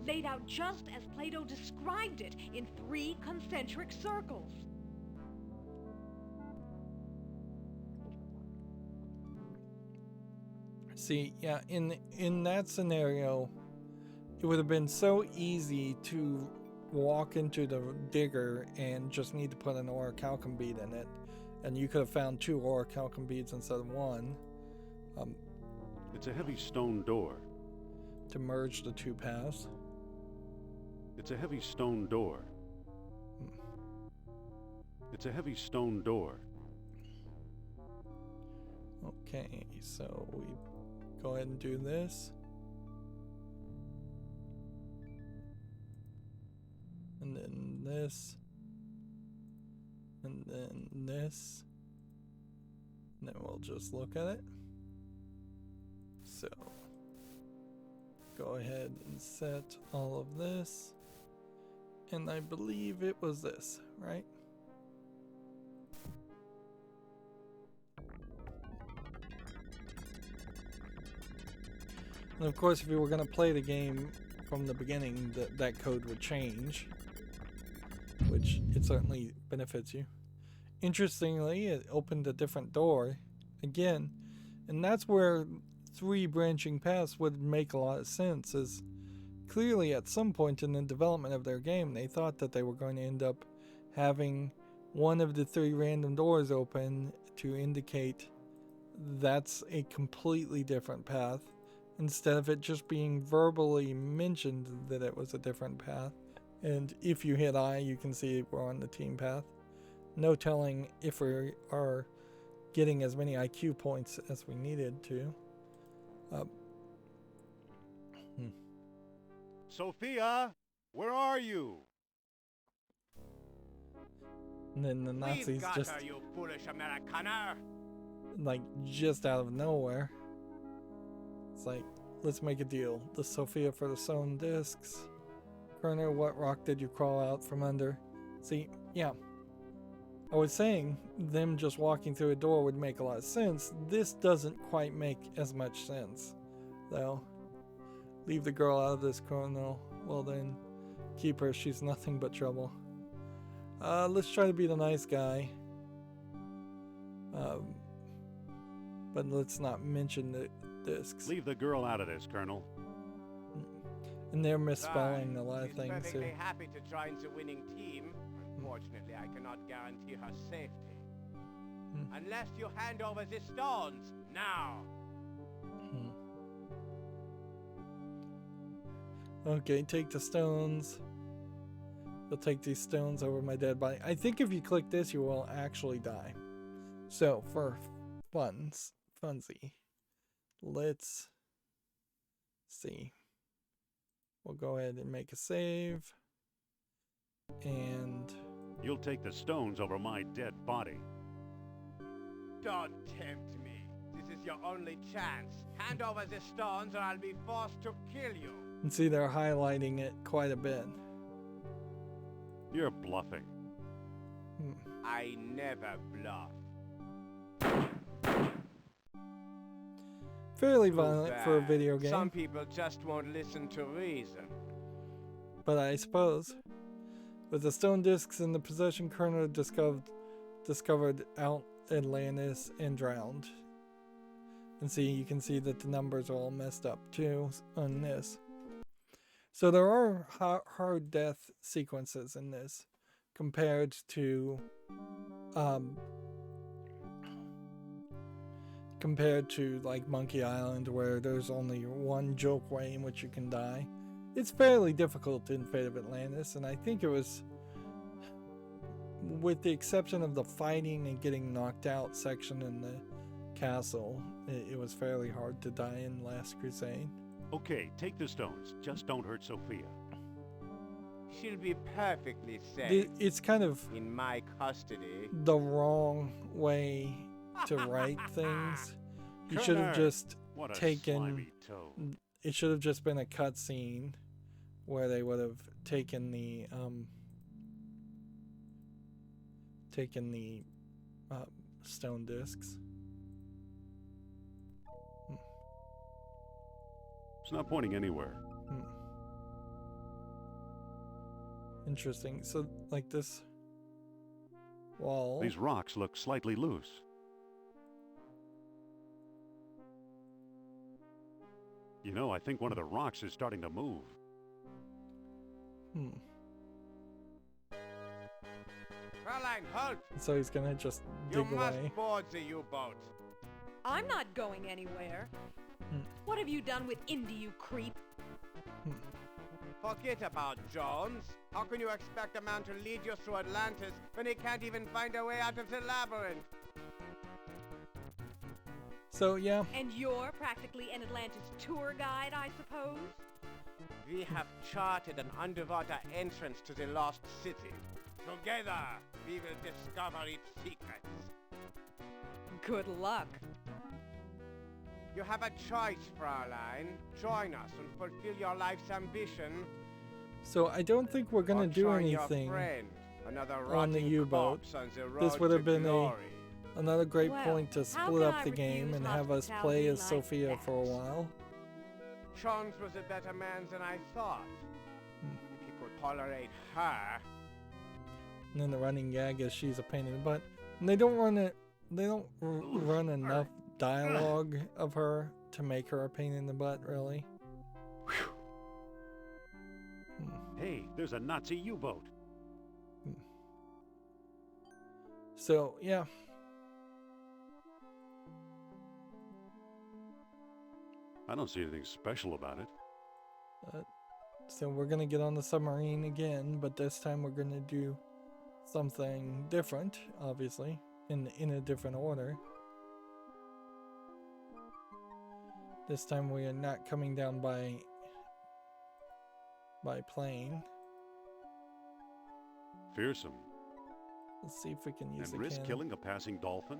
Laid out just as Plato described it, in 3 concentric circles. See, yeah, in that scenario, it would have been so easy to walk into the digger and just need to put an orichalcum bead in it, and you could have found 2 orichalcum beads instead of 1. It's a heavy stone door. To merge the 2 paths. It's a heavy stone door. It's a heavy stone door. Okay, so we go ahead and do this. And then this. And then this. And then we'll just look at it. So, go ahead and set all of this. And I believe it was this, right? And of course, if you were going to play the game from the beginning, that code would change, which it certainly benefits you. Interestingly, it opened a different door again, and that's where 3 branching paths would make a lot of sense, as clearly at some point in the development of their game, they thought that they were going to end up having one of the 3 random doors open to indicate that's a completely different path, instead of it just being verbally mentioned that it was a different path. And if you hit I, you can see we're on the team path. No telling if we are getting as many IQ points as we needed to. Sophia, where are you? And then the Nazis just, her, you foolish Americaner. like, just out of nowhere. It's like, let's make a deal. The Sophia for the sewn discs. Colonel, what rock did you crawl out from under? See, yeah. I was saying them just walking through a door would make a lot of sense. This doesn't quite make as much sense, though. Leave the girl out of this, Colonel. Well then, keep her. She's nothing but trouble. Let's try to be the nice guy. But let's not mention the discs. Leave the girl out of this, Colonel. And they're misspelling a lot of She's things perfectly here. happy to join the winning team. Unfortunately, I cannot guarantee her safety. Unless you hand over the stones, now! Okay, take the stones. You'll take these stones over my dead body. I think if you click this, you will actually die. So, for funsy, let's see. We'll go ahead and make a save. And You'll take the stones over my dead body. Don't tempt me. This is your only chance. Hand over the stones or I'll be forced to kill you. and see they're highlighting it quite a bit. You're bluffing. I never bluff. Fairly Too violent for a bad. video game. Some people just won't listen to reason. But I suppose, with the stone discs in the possession, Colonel discovered out Atlantis and drowned. And see, you can see that the numbers are all messed up too on this. So there are hard death sequences in this compared to like Monkey Island, where there's only one joke way in which you can die. It's fairly difficult in Fate of Atlantis, and I think it was, with the exception of the fighting and getting knocked out section in the castle, it was fairly hard to die in Last Crusade. Okay, take the stones. Just don't hurt Sophia. She'll be perfectly safe It's kind of in my custody. the wrong way to write things. You should have Colonel! just What a taken. slimy toad. It should have just been a cutscene where they would have taken the stone discs. It's not pointing anywhere. Interesting. So, like this wall. These rocks look slightly loose. You know, I think one of the rocks is starting to move. Fräulein, halt! So he's gonna just You dig must away. board the U-boat. I'm not going anywhere. What have you done with Indy, you creep? Forget about Jones. How can you expect a man to lead you through Atlantis when he can't even find a way out of the labyrinth? So yeah, And you're practically an Atlantis tour guide, I suppose? We have charted an underwater entrance to the lost city. Together, we will discover its secrets. Good luck. You have a choice, Fraulein. Join us and fulfill your life's ambition. so I don't think we're gonna Or do join your anything. friend, another on the rotting U-boat. corpse on the This road would have to been glory. another great Well, point to how split can up I the game refuse and have us play hospitality as like Sophia that? for a while. Jones was a better man than I thought. If he could tolerate her. And then the running gag is she's a pain in the butt. And they don't run it. They don't run enough dialogue of her to make her a pain in the butt, really. Hey, there's a Nazi U-boat. So yeah, I don't see anything special about it. so we're gonna get on the submarine again, but this time we're gonna do something different, obviously, in a different order. This time we are not coming down by plane. Fearsome. Let's see if we can use And the risk cannon. killing a passing dolphin?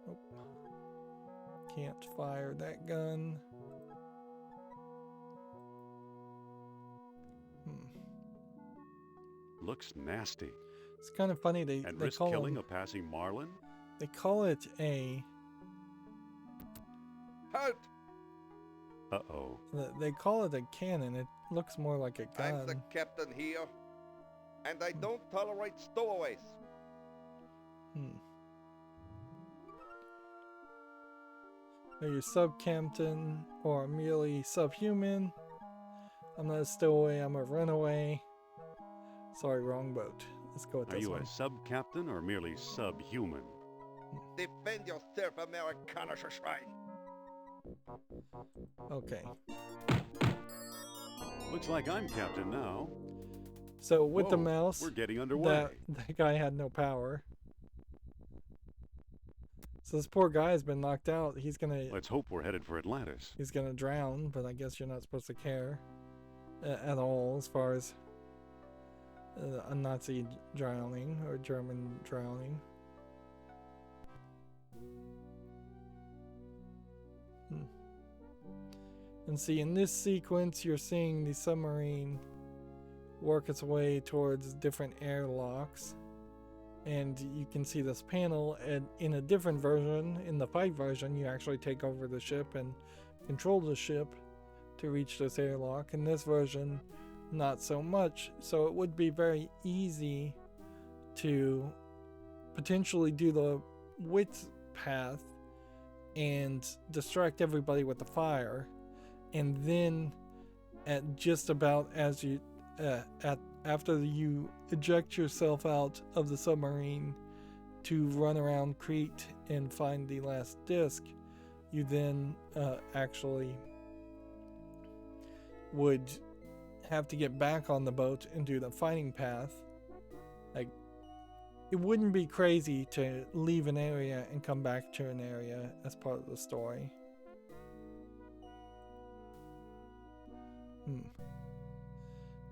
Nope. Can't fire that gun. Looks nasty. It's kind of funny they And they risk call killing them, a passing marlin? they call it a Halt! Uh-oh. they call it a cannon. It looks more like a I'm the gun. captain here, and I don't tolerate stowaways. Are you sub-captain or merely subhuman? I'm not a stowaway, I'm a runaway. Sorry, wrong boat. Let's go with Are this you one. a sub-captain or merely subhuman? Defend yourself, Amerikanischer Schwein. Okay. Looks like I'm captain now. So with the Whoa, mouse, we're getting underway. that guy had no power. So this poor guy has been knocked out. He's gonna Let's hope we're headed for Atlantis. drown, but I guess you're not supposed to care at all as far as a Nazi drowning or German drowning. And see, in this sequence, you're seeing the submarine work its way towards different airlocks. And you can see this panel, and in a different version, in the fight version, you actually take over the ship and control the ship to reach this airlock. In this version, not so much. So it would be very easy to potentially do the width path and distract everybody with the fire, and then at just about as you after you eject yourself out of the submarine to run around Crete and find the last disc, you then actually would have to get back on the boat and do the fighting path. Like, it wouldn't be crazy to leave an area and come back to an area as part of the story.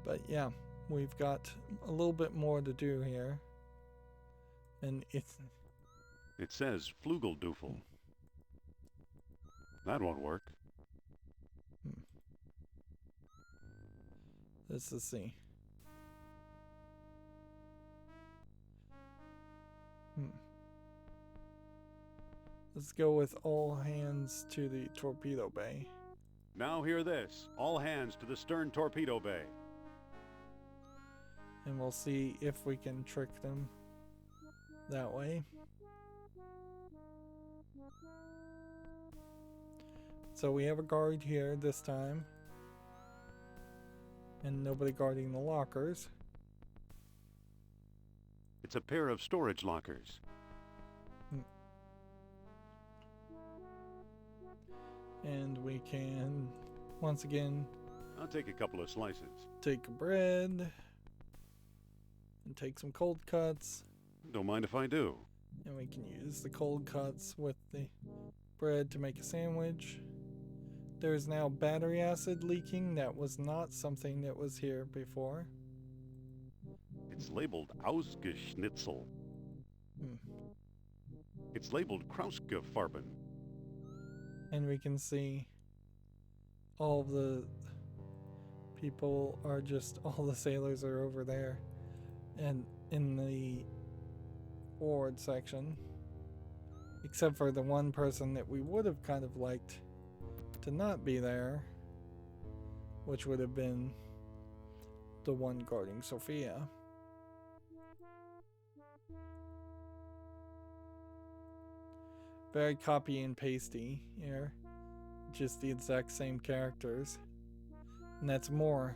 But yeah, we've got a little bit more to do here. And it's... It says Flugelduffel. That won't work. Let's see. Let's go with all hands to the torpedo bay. Now hear this. All hands to the stern torpedo bay. And we'll see if we can trick them that way. So we have a guard here this time. And nobody guarding the lockers. It's a pair of storage lockers. And we can, once again, I'll take a couple of slices. Take bread. And take some cold cuts. Don't mind if I do. And we can use the cold cuts with the bread to make a sandwich. There's now battery acid leaking. That was not something that was here before. It's labeled Ausgeschnitzel. Hmm. It's labeled Krausgefarben. And we can see all the people are just, all the sailors are over there. And in the forward section, except for the one person that we would have kind of liked to not be there, which would have been the one guarding Sophia. Very copy and pasty here, just the exact same characters, and that's more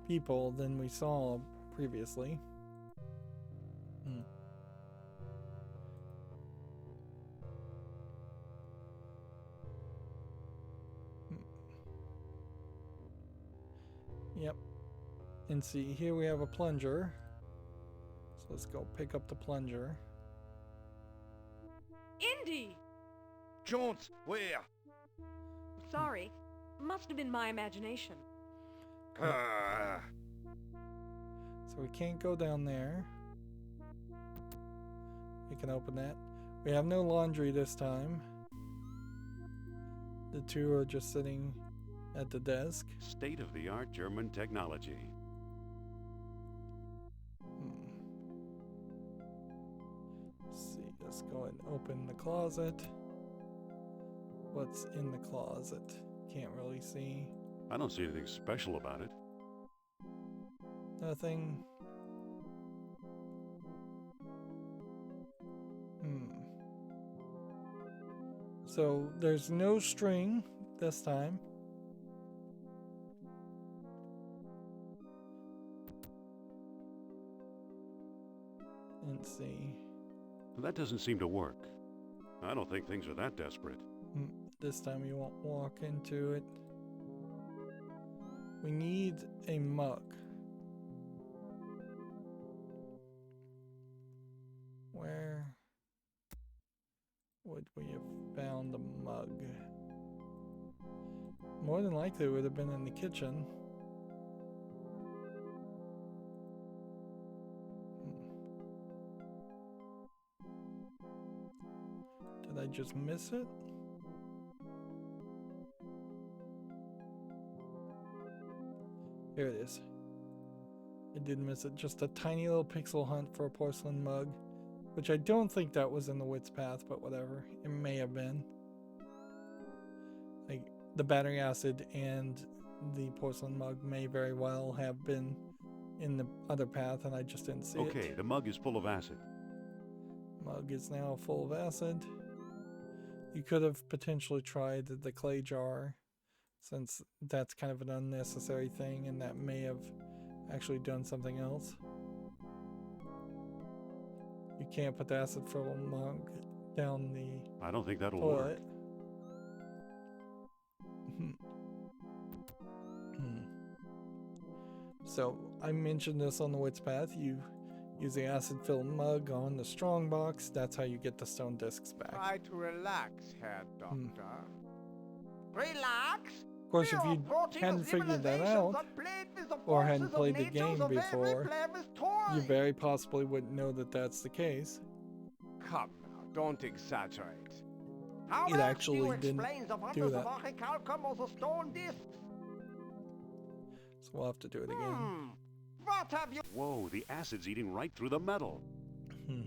people than we saw previously. Yep. And see, here we have a plunger. So let's go pick up the plunger. Indy! Jones, where? Sorry. Must have been my imagination. Ah. So we can't go down there. We can open that. We have no laundry this time. The two are just sitting at the desk. State-of-the-art German technology. Let's see, let's go and open the closet. What's in the closet? Can't really see. I don't see anything special about it. Nothing. So there's no string this time. Let's see. That doesn't seem to work. I don't think things are that desperate. This time you won't walk into it. We need a mug. Where would we have found a mug? More than likely it would have been in the kitchen. Did I just miss it? Here it is. I did miss it. Just a tiny little pixel hunt for a porcelain mug, which I don't think that was in the Wit's Path, but whatever. It may have been. Like, the battery acid and the porcelain mug may very well have been in the other path, and I just didn't see it. Okay, the mug is full of acid. Mug is now full of acid. You could have potentially tried the clay jar, since that's kind of an unnecessary thing, and that may have actually done something else. You can't put the acid-filled mug down the I don't think that'll toilet. work. So I mentioned this on the Wit's Path. You use the acid-filled mug on the strong box. That's how you get the stone discs back. Try to relax, Herr Doctor. Relax? Of course, if you hadn't figured that out, or hadn't played the game before, you very possibly wouldn't know that that's the case. Come now, don't exaggerate. How It else actually do you didn't explain the do wonders that. of orichalcum or the stone discs? So we'll have to do it again. What have you... Whoa, the acid's eating right through the metal. Hmm.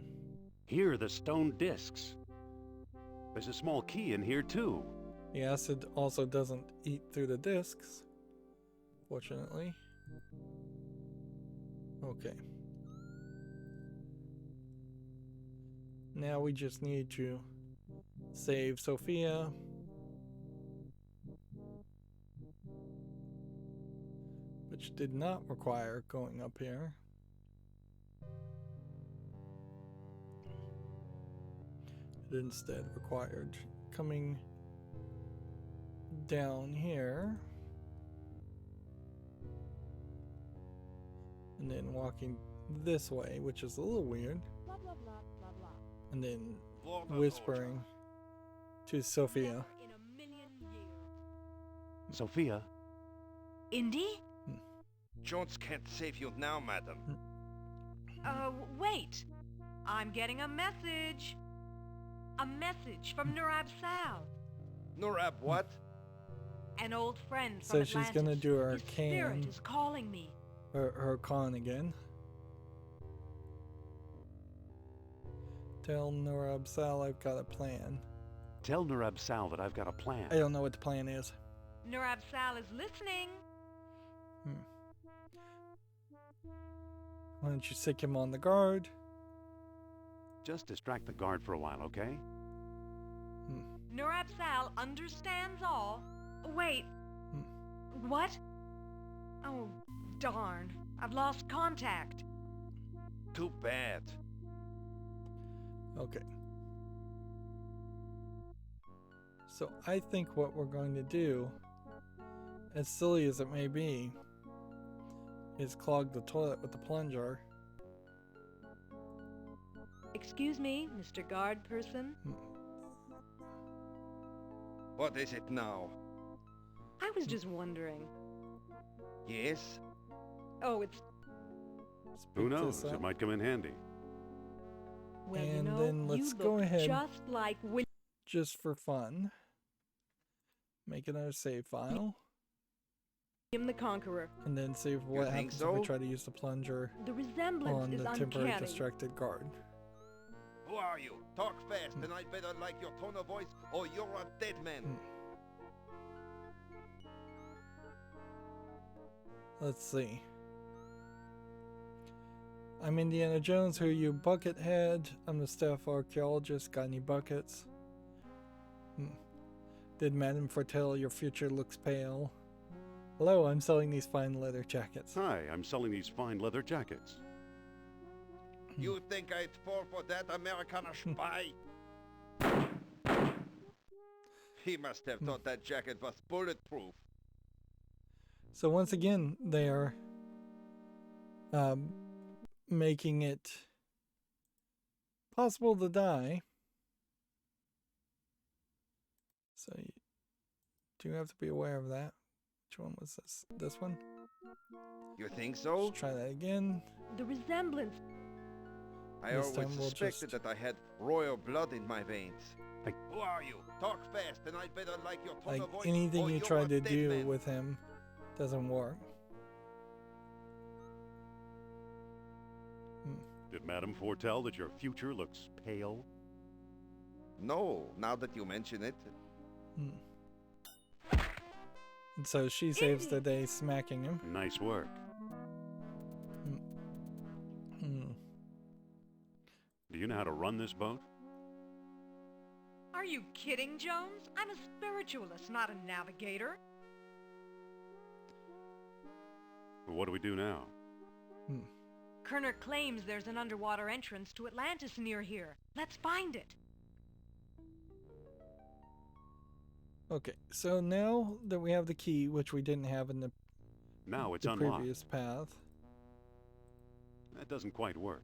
Here are the stone discs. There's a small key in here too. The acid also doesn't eat through the discs, fortunately. Okay. Now we just need to save Sophia. Which did not require going up here. It instead required coming down here. And then walking this way, which is a little weird. Blah blah blah blah blah. And then For the whispering to Sophia. Never in a million years. Sophia, Indy? Jones can't save you now, madam. Wait. I'm getting a message. A message from Nurab Sal, Nurab, what? an old friend from So Atlantis. she's gonna do her His spirit can, is calling me. her con again. Tell Nurab Sal I've got a plan. tell Nurab Sal that I've got a plan. I don't know what the plan is. Nurab Sal is listening. Why don't you stick him on the guard? Just distract the guard for a while, okay? Nurab Sal understands all. Wait. What? Oh, darn. I've lost contact. Too bad. Okay. So I think what we're going to do, as silly as it may be, is clog the toilet with the plunger. Excuse me, Mr. Guard person. What is it now? I was just wondering. Yes? Oh, it's Who Pick knows? this It up. might come in handy. well, And you know, then let's you go look ahead. just like Just for fun. Make another save file. William the Conqueror. And then save what think happens if we so? try to use the plunger The resemblance on is the temporary uncanny. distracted guard. Who are you? Talk fast, and I better like your tone of voice, or you're a dead man. Let's see. I'm Indiana Jones. Who are you? Buckethead. I'm the staff archaeologist. Got any buckets? Did Madame foretell your future looks pale? Hello, I'm selling these fine leather jackets. Hi, I'm selling these fine leather jackets. You think I'd fall for that Americana spy? He must have thought that jacket was bulletproof. So once again, they are making it possible to die. So you do have to be aware of that. Which one was this? This one? You think so? Let's try that again. The resemblance. I This always time we'll suspected just- that I had royal blood in my veins. Like- Who are you? Talk fast, and I better like your tone Like of voice, anything or you you're try a to dead do man. with him doesn't work. Did Madame foretell that your future looks pale? No, now that you mention it. And so she saves the day smacking him. Nice work. Do you know how to run this boat? Are you kidding, Jones? I'm a spiritualist, not a navigator. Well, what do we do now? Kerner claims there's an underwater entrance to Atlantis near here. Let's find it. Okay, so now that we have the key, which we didn't have in the Now it's the unlocked. previous path. That doesn't quite work.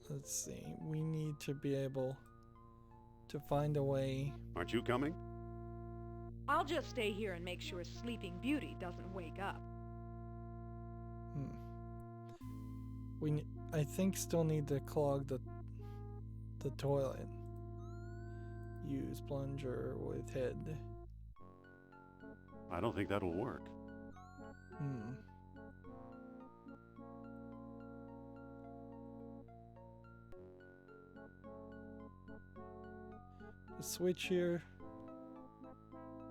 Let's see. We need to be able to find a way. Aren't you coming? I'll just stay here and make sure Sleeping Beauty doesn't wake up. I think still need to clog the toilet. Use plunger with head. I don't think that'll work. The switch here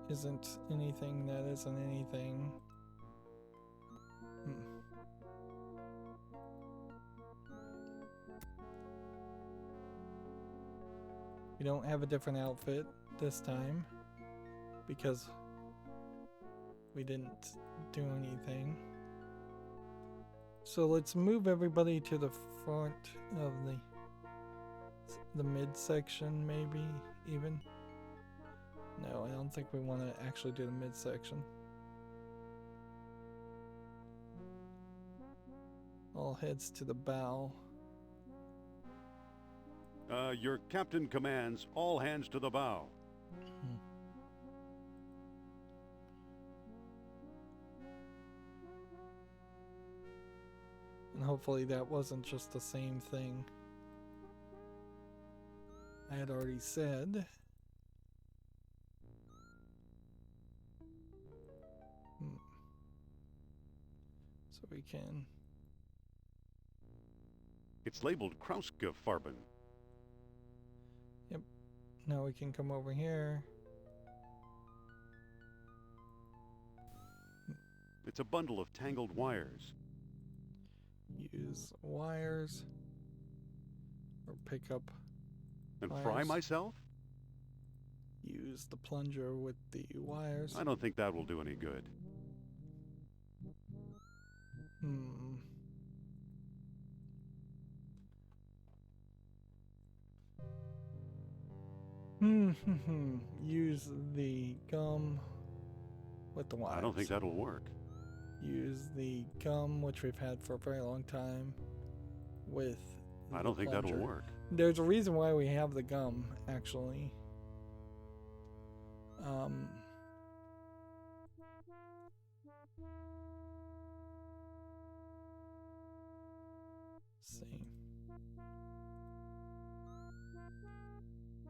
isn't anything that isn't anything. We don't have a different outfit this time because we didn't do anything. So let's move everybody to the front of the midsection, maybe even. No, I don't think we want to actually do the midsection. All heads to the bow. Your captain commands all hands to the bow. And hopefully that wasn't just the same thing I had already said. So we can... It's labeled Krausgefarben. Yep. Now we can come over here. It's a bundle of tangled wires. Use wires. Or pick up And wires. fry myself? Use the plunger with the wires. I don't think that will do any good. Use the gum with the wires. I don't think that'll work. Use the gum, which we've had for a very long time, with I don't think that'll work. There's a reason why we have the gum, actually. See.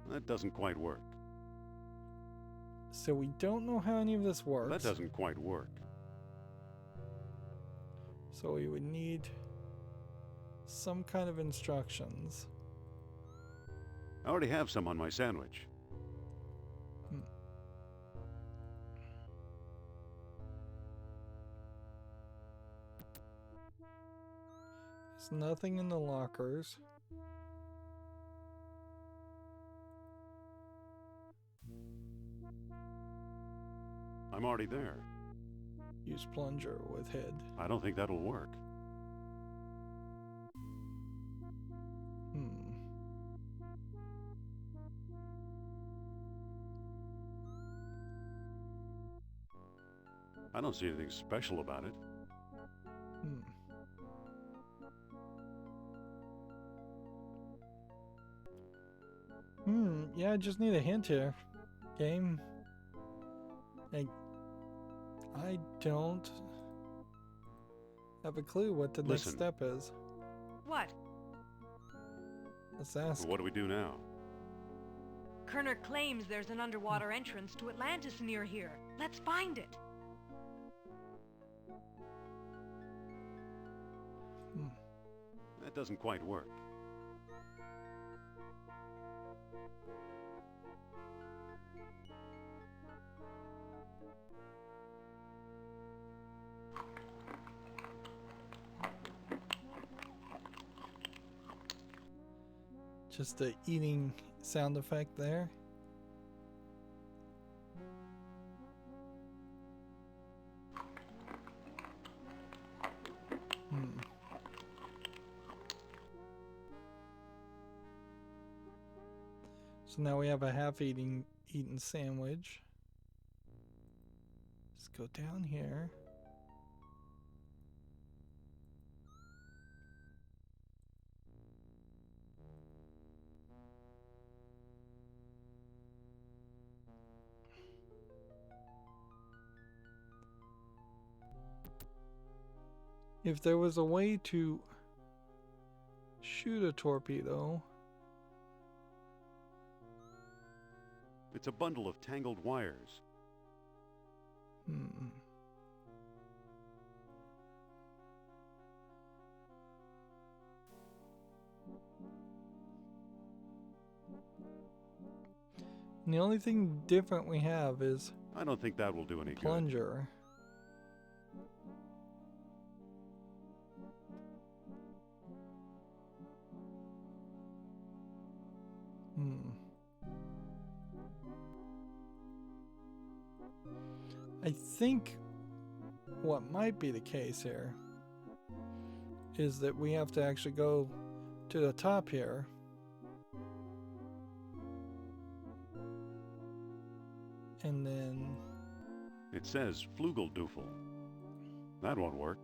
That doesn't quite work. So we don't know how any of this works. That doesn't quite work. So we would need some kind of instructions. I already have some on my sandwich. There's nothing in the lockers. I'm already there. Use plunger with head. I don't think that'll work. I don't see anything special about it. Yeah, I just need a hint here. Game. I don't have a clue what the next step is. What? Let's ask. Well, what do we do now? Kerner claims there's an underwater entrance to Atlantis near here. Let's find it. That doesn't quite work. Just a eating sound effect there. So now we have a half-eaten sandwich. Let's go down here. If there was a way to shoot a torpedo. It's a bundle of tangled wires. And the only thing different we have is I don't think that will do any good. plunger. I think what might be the case here is that we have to actually go to the top here. And then... It says Flugeldufel. That won't work.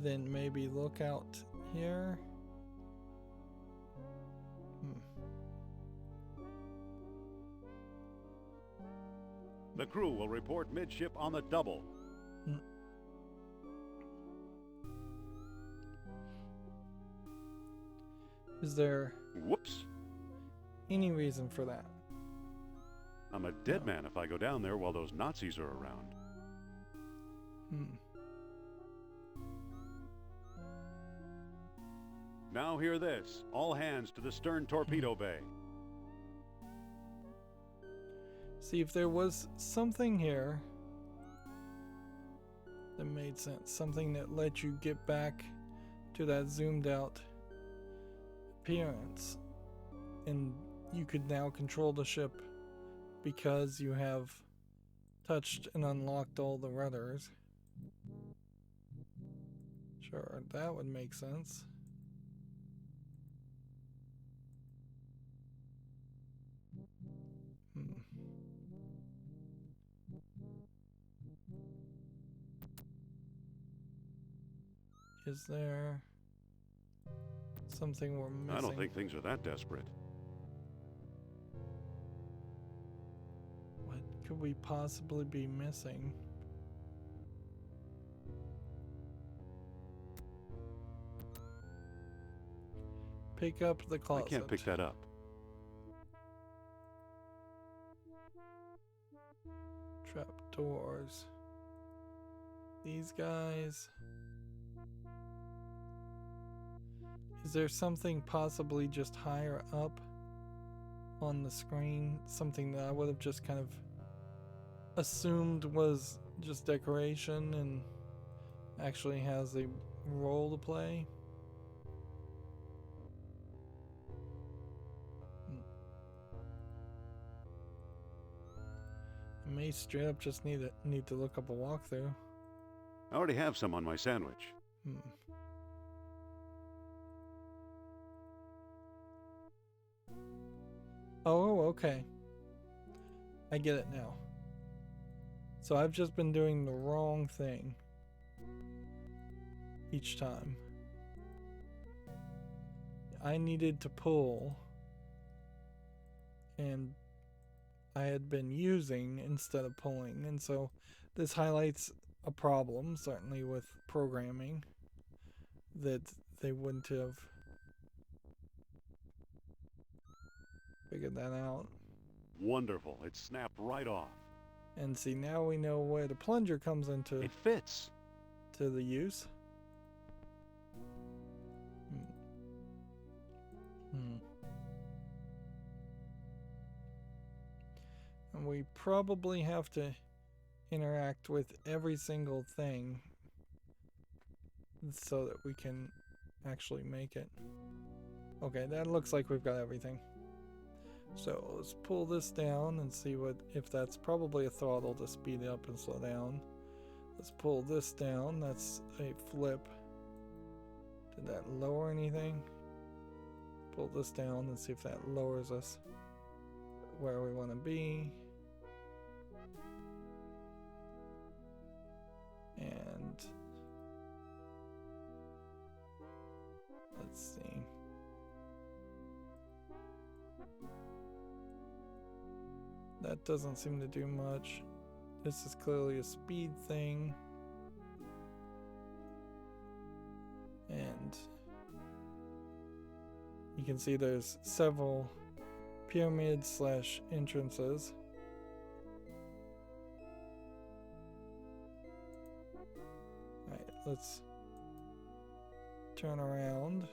then maybe look out here. The crew will report midship on the double. Is there Whoops. any reason for that? I'm a dead man if I go down there while those Nazis are around. Now hear this. All hands to the stern torpedo bay. See, if there was something here that made sense, something that let you get back to that zoomed out appearance, and you could now control the ship because you have touched and unlocked all the rudders. Sure, that would make sense. Is there something we're missing? I don't think things are that desperate. What could we possibly be missing? Pick up the closet. I can't pick that up. Trap doors. These guys. Is there something possibly just higher up on the screen? Something that I would have just kind of assumed was just decoration and actually has a role to play? I may straight up just need to look up a walkthrough. I already have some on my sandwich. Oh, okay. I get it now. So I've just been doing the wrong thing each time. I needed to pull, and I had been using instead of pulling, and so this highlights a problem, certainly with programming, that they wouldn't have figured that out. Wonderful. It snapped right off. And see, now we know where the plunger comes into It fits. to the use. And we probably have to interact with every single thing so that we can actually make it. Okay, that looks like we've got everything. So let's pull this down and see if that's probably a throttle to speed up and slow down. Let's pull this down. That's a flip. Did that lower anything? Pull this down and see if that lowers us where we want to be. And let's see. That doesn't seem to do much. This is clearly a speed thing. And you can see there's several pyramids / entrances. Alright, let's turn around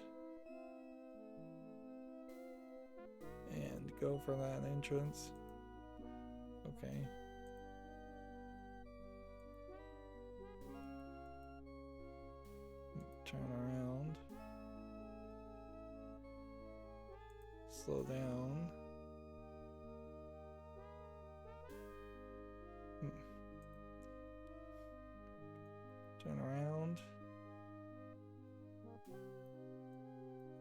and go for that entrance. Okay. Turn around. Slow down. Turn around.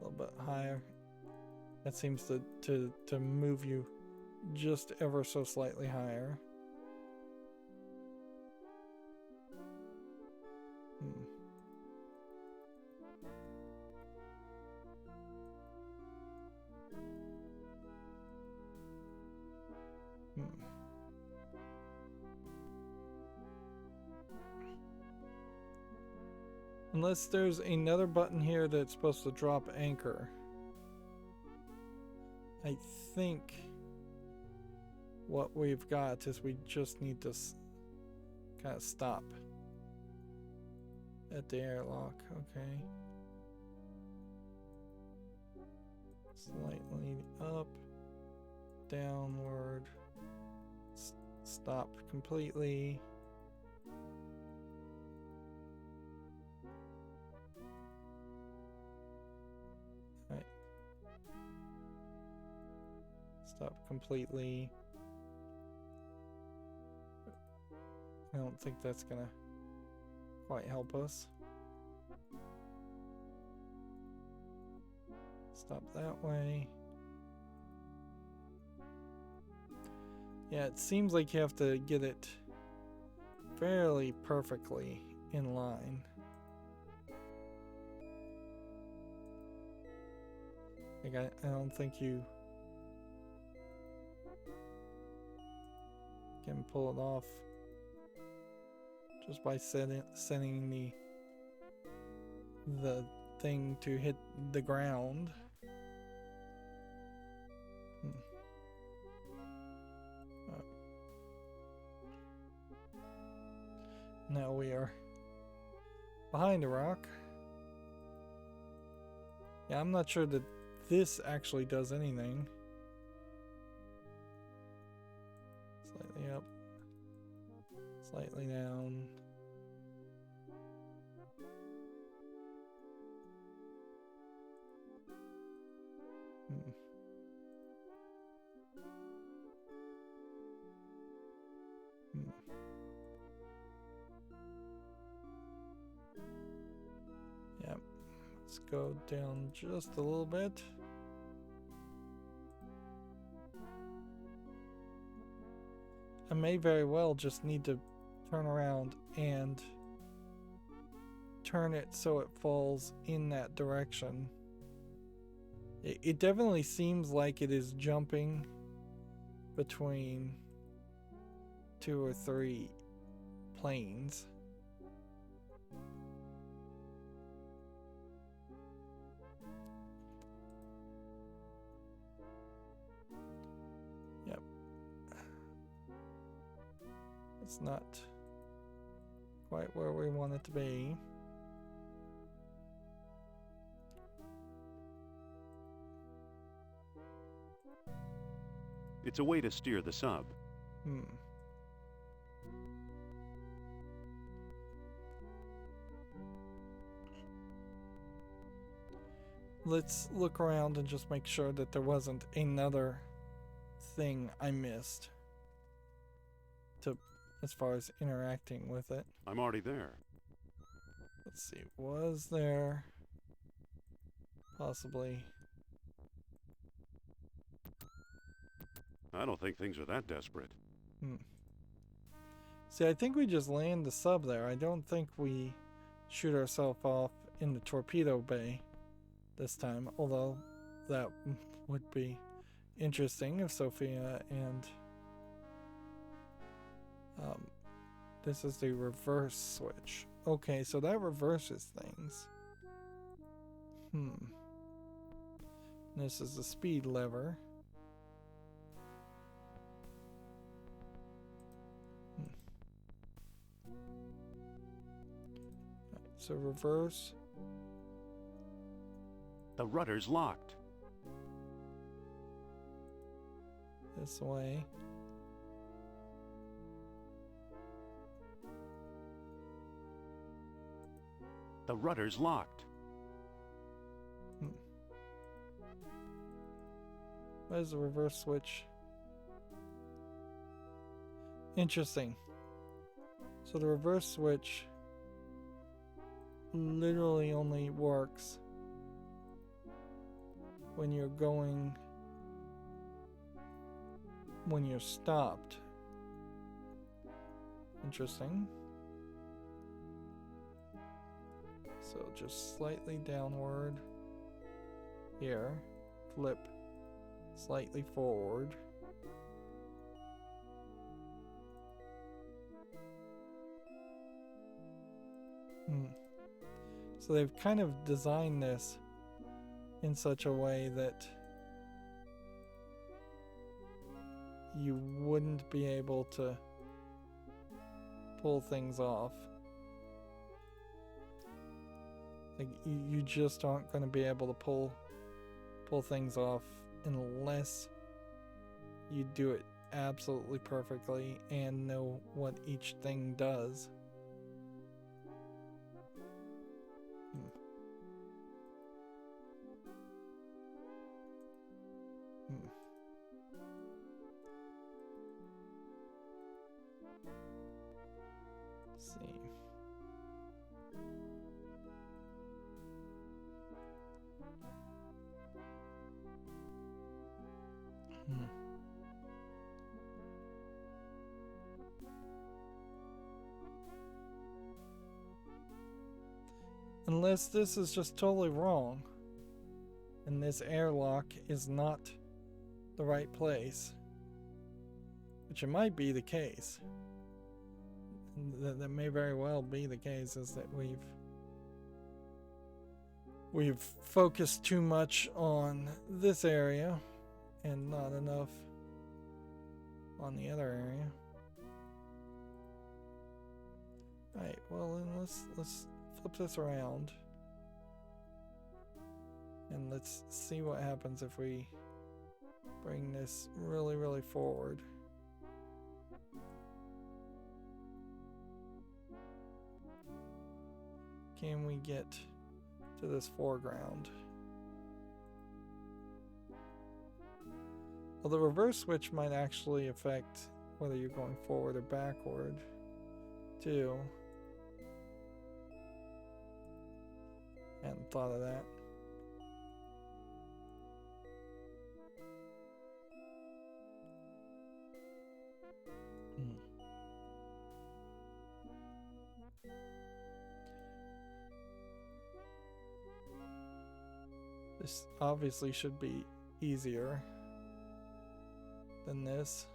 A little bit higher. That seems to move you just ever so slightly higher. Unless there's another button here that's supposed to drop anchor. I think what we've got is we just need to kind of stop at the airlock. Okay. Slightly up, downward, stop completely. Right. Stop completely. I don't think that's gonna quite help us. Stop that way. Yeah, it seems like you have to get it fairly perfectly in line. Like I don't think you can pull it off just by setting the thing to hit the ground. Now we are behind a rock. Yeah, I'm not sure that this actually does anything. Slightly up, slightly down. Yep. Let's go down just a little bit. I may very well just need to turn around and turn it so it falls in that direction. It definitely seems like it is jumping between 2 or 3 planes. Yep. It's not quite where we want it to be. It's a way to steer the sub. Let's look around and just make sure that there wasn't another thing I missed as far as interacting with it. I'm already there. Let's see, was there possibly... I don't think things are that desperate. See, I think we just land the sub there. I don't think we shoot ourselves off in the torpedo bay this time, although that would be interesting if Sophia and this is the reverse switch. Okay, so that reverses things. This is the speed lever. So reverse. The rudder's locked. This way. The rudder's locked. What is the reverse switch? Interesting. So the reverse switch literally only works when you're stopped. Interesting. So just slightly downward here, flip slightly forward. So they've kind of designed this in such a way that you wouldn't be able to pull things off. Like you just aren't going to be able to pull things off unless you do it absolutely perfectly and know what each thing does. Let's see. Unless this is just totally wrong and this airlock is not the right place, which it might be the case. That may very well be the case, is that we've focused too much on this area and not enough on the other area. Alright, well then let's flip this around and let's see what happens if we bring this really, really forward. Can we get to this foreground? Well, the reverse switch might actually affect whether you're going forward or backward, too. Hadn't thought of that. This obviously should be easier than this.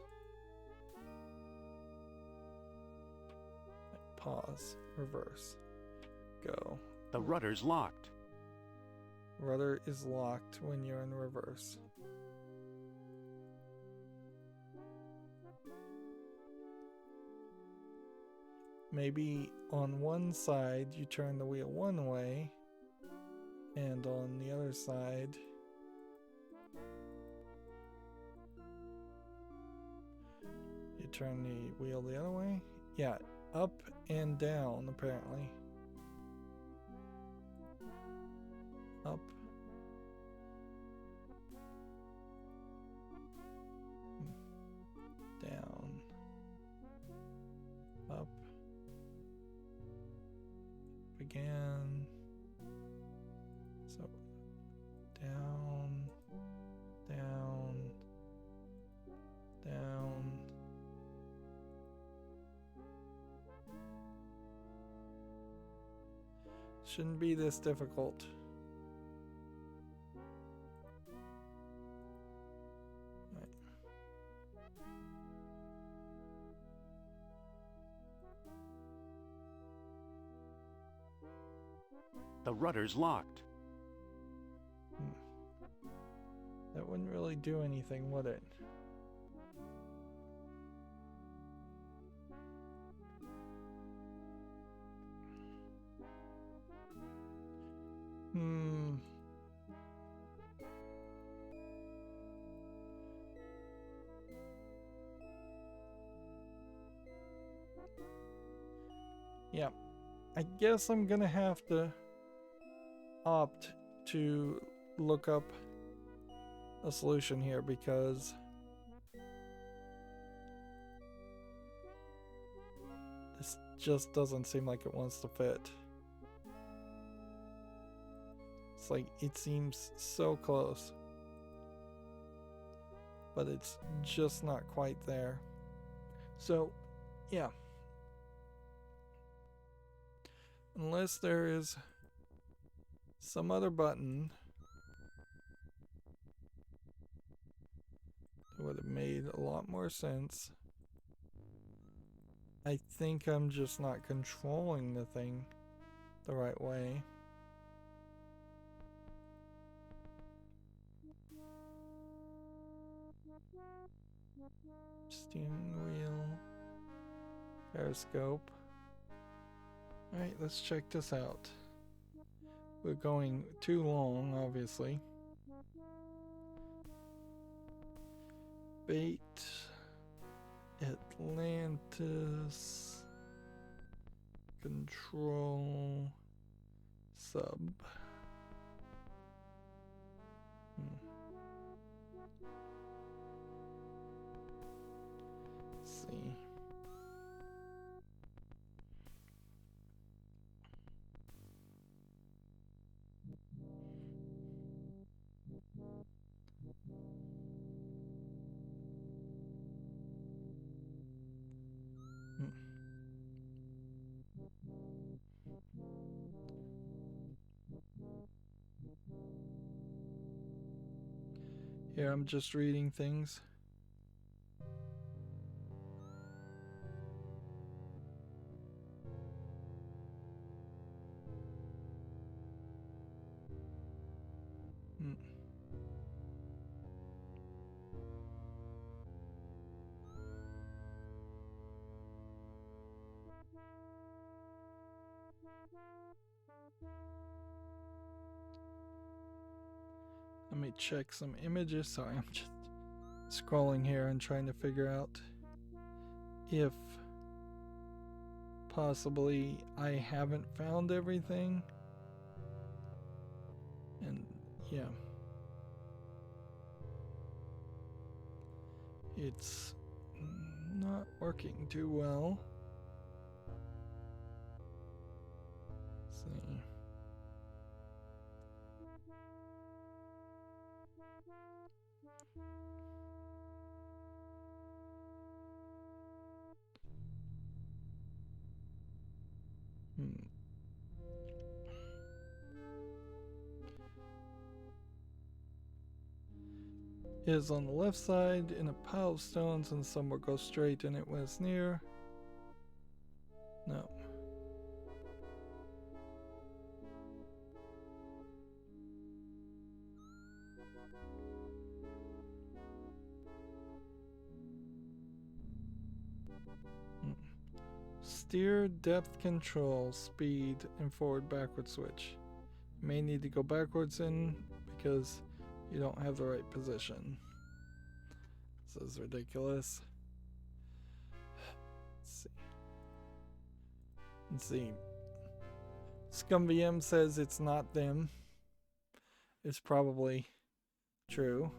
Pause, reverse, go. The rudder's locked. Rudder is locked when you're in reverse. Maybe on one side you turn the wheel one way, and on the other side you turn the wheel the other way? Yeah, up and down apparently. Up. Down. Up. Again. So down, down, down. Shouldn't be this difficult. Right. The rudder's locked. That wouldn't really do anything, would it? Yeah, I guess I'm gonna have to opt to look up a solution here because this just doesn't seem like it wants to fit. It's like it seems so close, but it's just not quite there. So, yeah. Unless there is some other button that would have made a lot more sense. I think I'm just not controlling the thing the right way. Steering wheel. Periscope. Alright, let's check this out. We're going too long, obviously. Bait. Atlantis. Control. Sub. Let's see. Here, I'm just reading things. Let me check some images. Sorry, I'm just scrolling here and trying to figure out if possibly I haven't found everything. And yeah, it's not working too well. Let's see. Is on the left side in a pile of stones, and some will go straight in it when it's near. No. Steer, depth control, speed, and forward backward switch. You may need to go backwards in because you don't have the right position. This is ridiculous. Let's see. ScumVM says it's not them. It's probably true.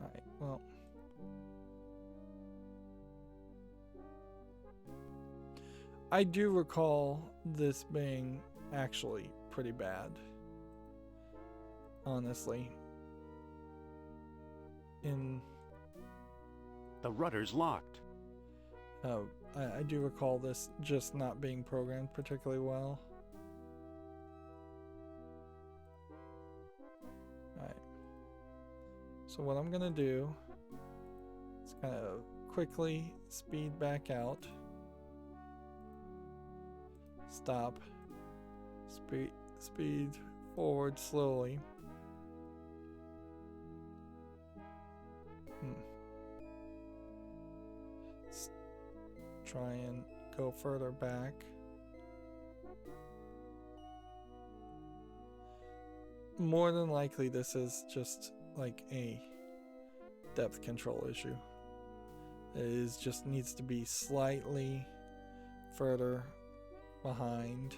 Alright, well. I do recall this being actually pretty bad. Honestly. The rudder's locked. I do recall this just not being programmed particularly well. Alright. So what I'm gonna do is kind of quickly speed back out. Stop. Speed forward slowly. Let's try and go further back. More than likely this is just like a depth control issue. It just needs to be slightly further behind.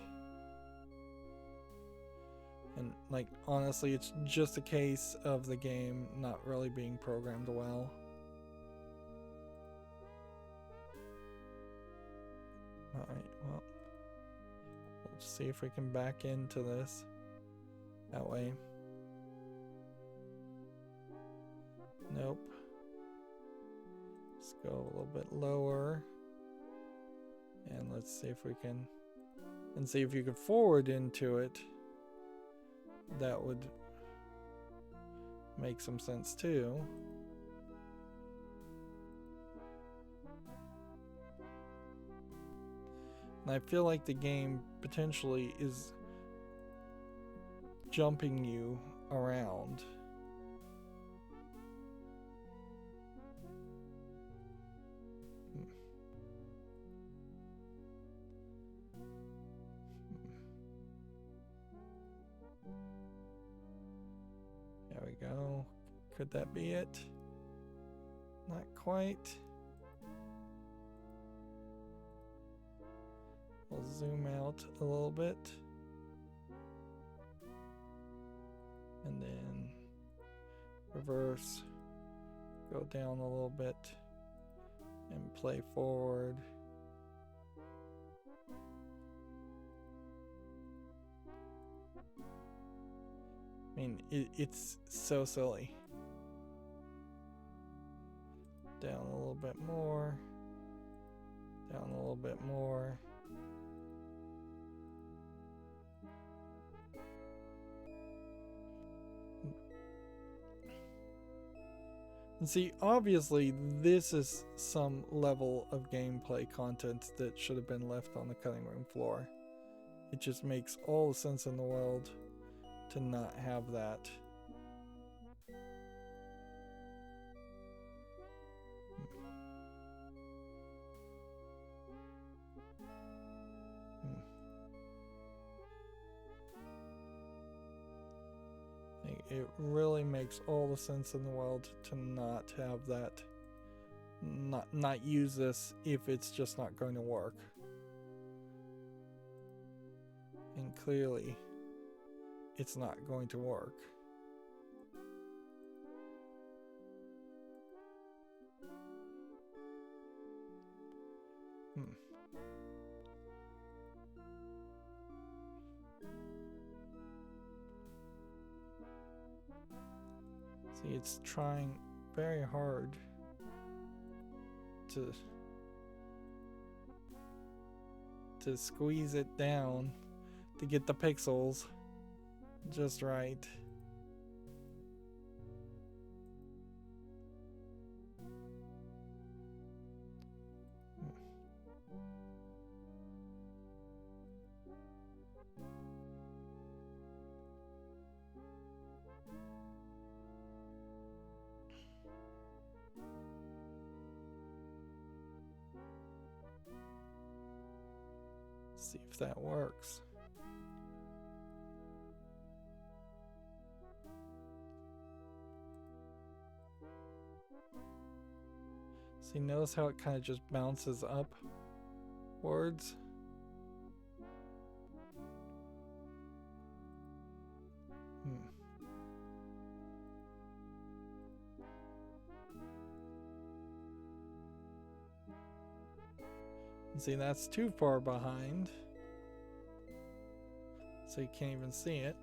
And like honestly, it's just a case of the game not really being programmed well. Alright, well, let's see if we can back into this that way. Nope. Let's go a little bit lower. And let's see if we can, and see if you could forward into it. That would make some sense too. And I feel like the game potentially is jumping you around. go. Could that be it? Not quite. We'll zoom out a little bit. And then reverse. Go down a little bit. And play forward. I mean, it's so silly. Down a little bit more. Down a little bit more. And see, obviously, this is some level of gameplay content that should have been left on the cutting room floor. It just makes all the sense in the world to not have that. It really makes all the sense in the world to not have that, not use this if it's just not going to work. And clearly, it's not going to work. See, it's trying very hard to squeeze it down to get the pixels just right. See if that works. See, notice how it kind of just bounces upwards. See, that's too far behind, so you can't even see it.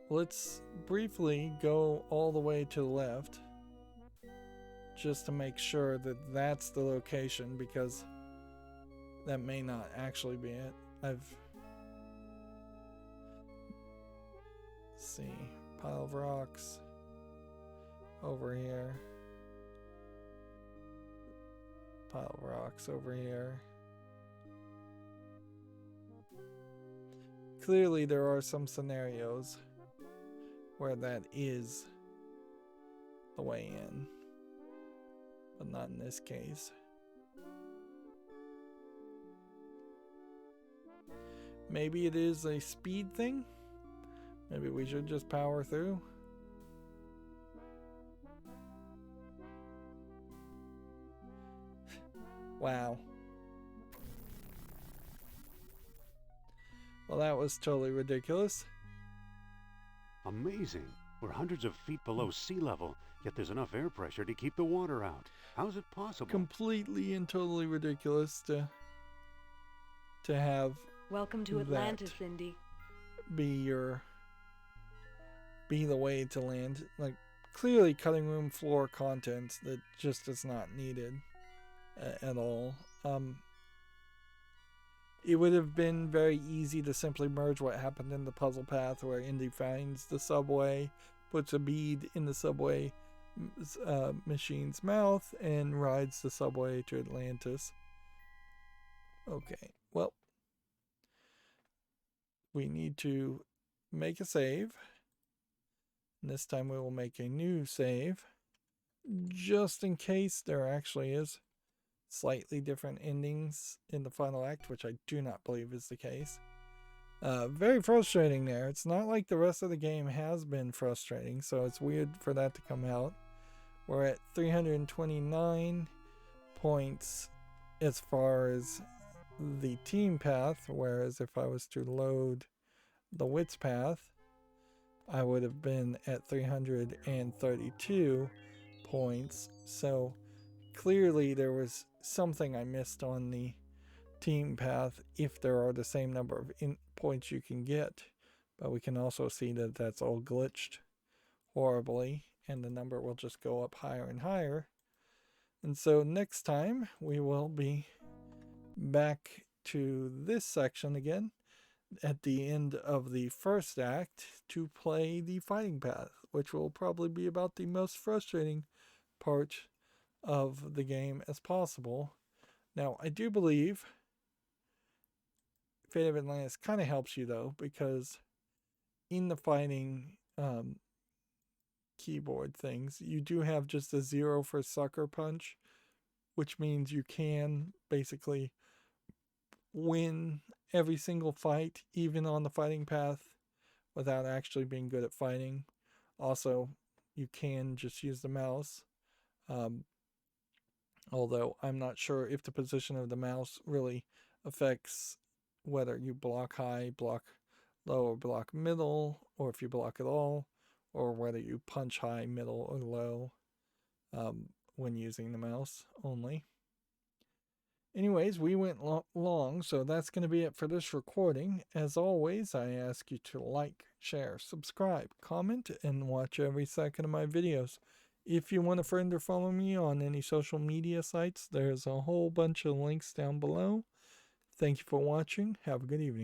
Let's briefly go all the way to the left, just to make sure that that's the location, because that may not actually be it. Let's see. Pile of rocks over here. Pile of rocks over here. Clearly there are some scenarios where that is the way in, but not in this case. Maybe it is a speed thing. Maybe we should just power through. Wow. Well, that was totally ridiculous. Amazing. We're hundreds of feet below sea level, yet there's enough air pressure to keep the water out. How's it possible? Completely and totally ridiculous to have Welcome to Atlantis, Indy. be the way to land. Like, clearly cutting room floor content that just is not needed at all. It would have been very easy to simply merge what happened in the puzzle path, where Indy finds the subway, puts a bead in the subway machine's mouth, and rides the subway to Atlantis. Okay, well, we need to make a save. And this time we will make a new save, just in case there actually is slightly different endings in the final act, which I do not believe is the case. Very frustrating there. It's not like the rest of the game has been frustrating, so it's weird for that to come out. We're at 329 points as far as the team path, whereas if I was to load the wits path, I would have been at 332 points. So clearly there was something I missed on the team path if there are the same number of points you can get, but we can also see that that's all glitched horribly and the number will just go up higher and higher. And so next time we will be back to this section again at the end of the first act to play the fighting path, which will probably be about the most frustrating part of the game as possible. Now, I do believe Fate of Atlantis kind of helps you though, because in the fighting keyboard things, you do have just a 0 for sucker punch, which means you can basically win every single fight, even on the fighting path, without actually being good at fighting. Also, you can just use the mouse, although I'm not sure if the position of the mouse really affects whether you block high, block low, or block middle, or if you block at all, or whether you punch high, middle, or low when using the mouse only. Anyways, we went long, so that's going to be it for this recording. As always, I ask you to like, share, subscribe, comment, and watch every second of my videos. If you want to friend or follow me on any social media sites, there's a whole bunch of links down below. Thank you for watching. Have a good evening.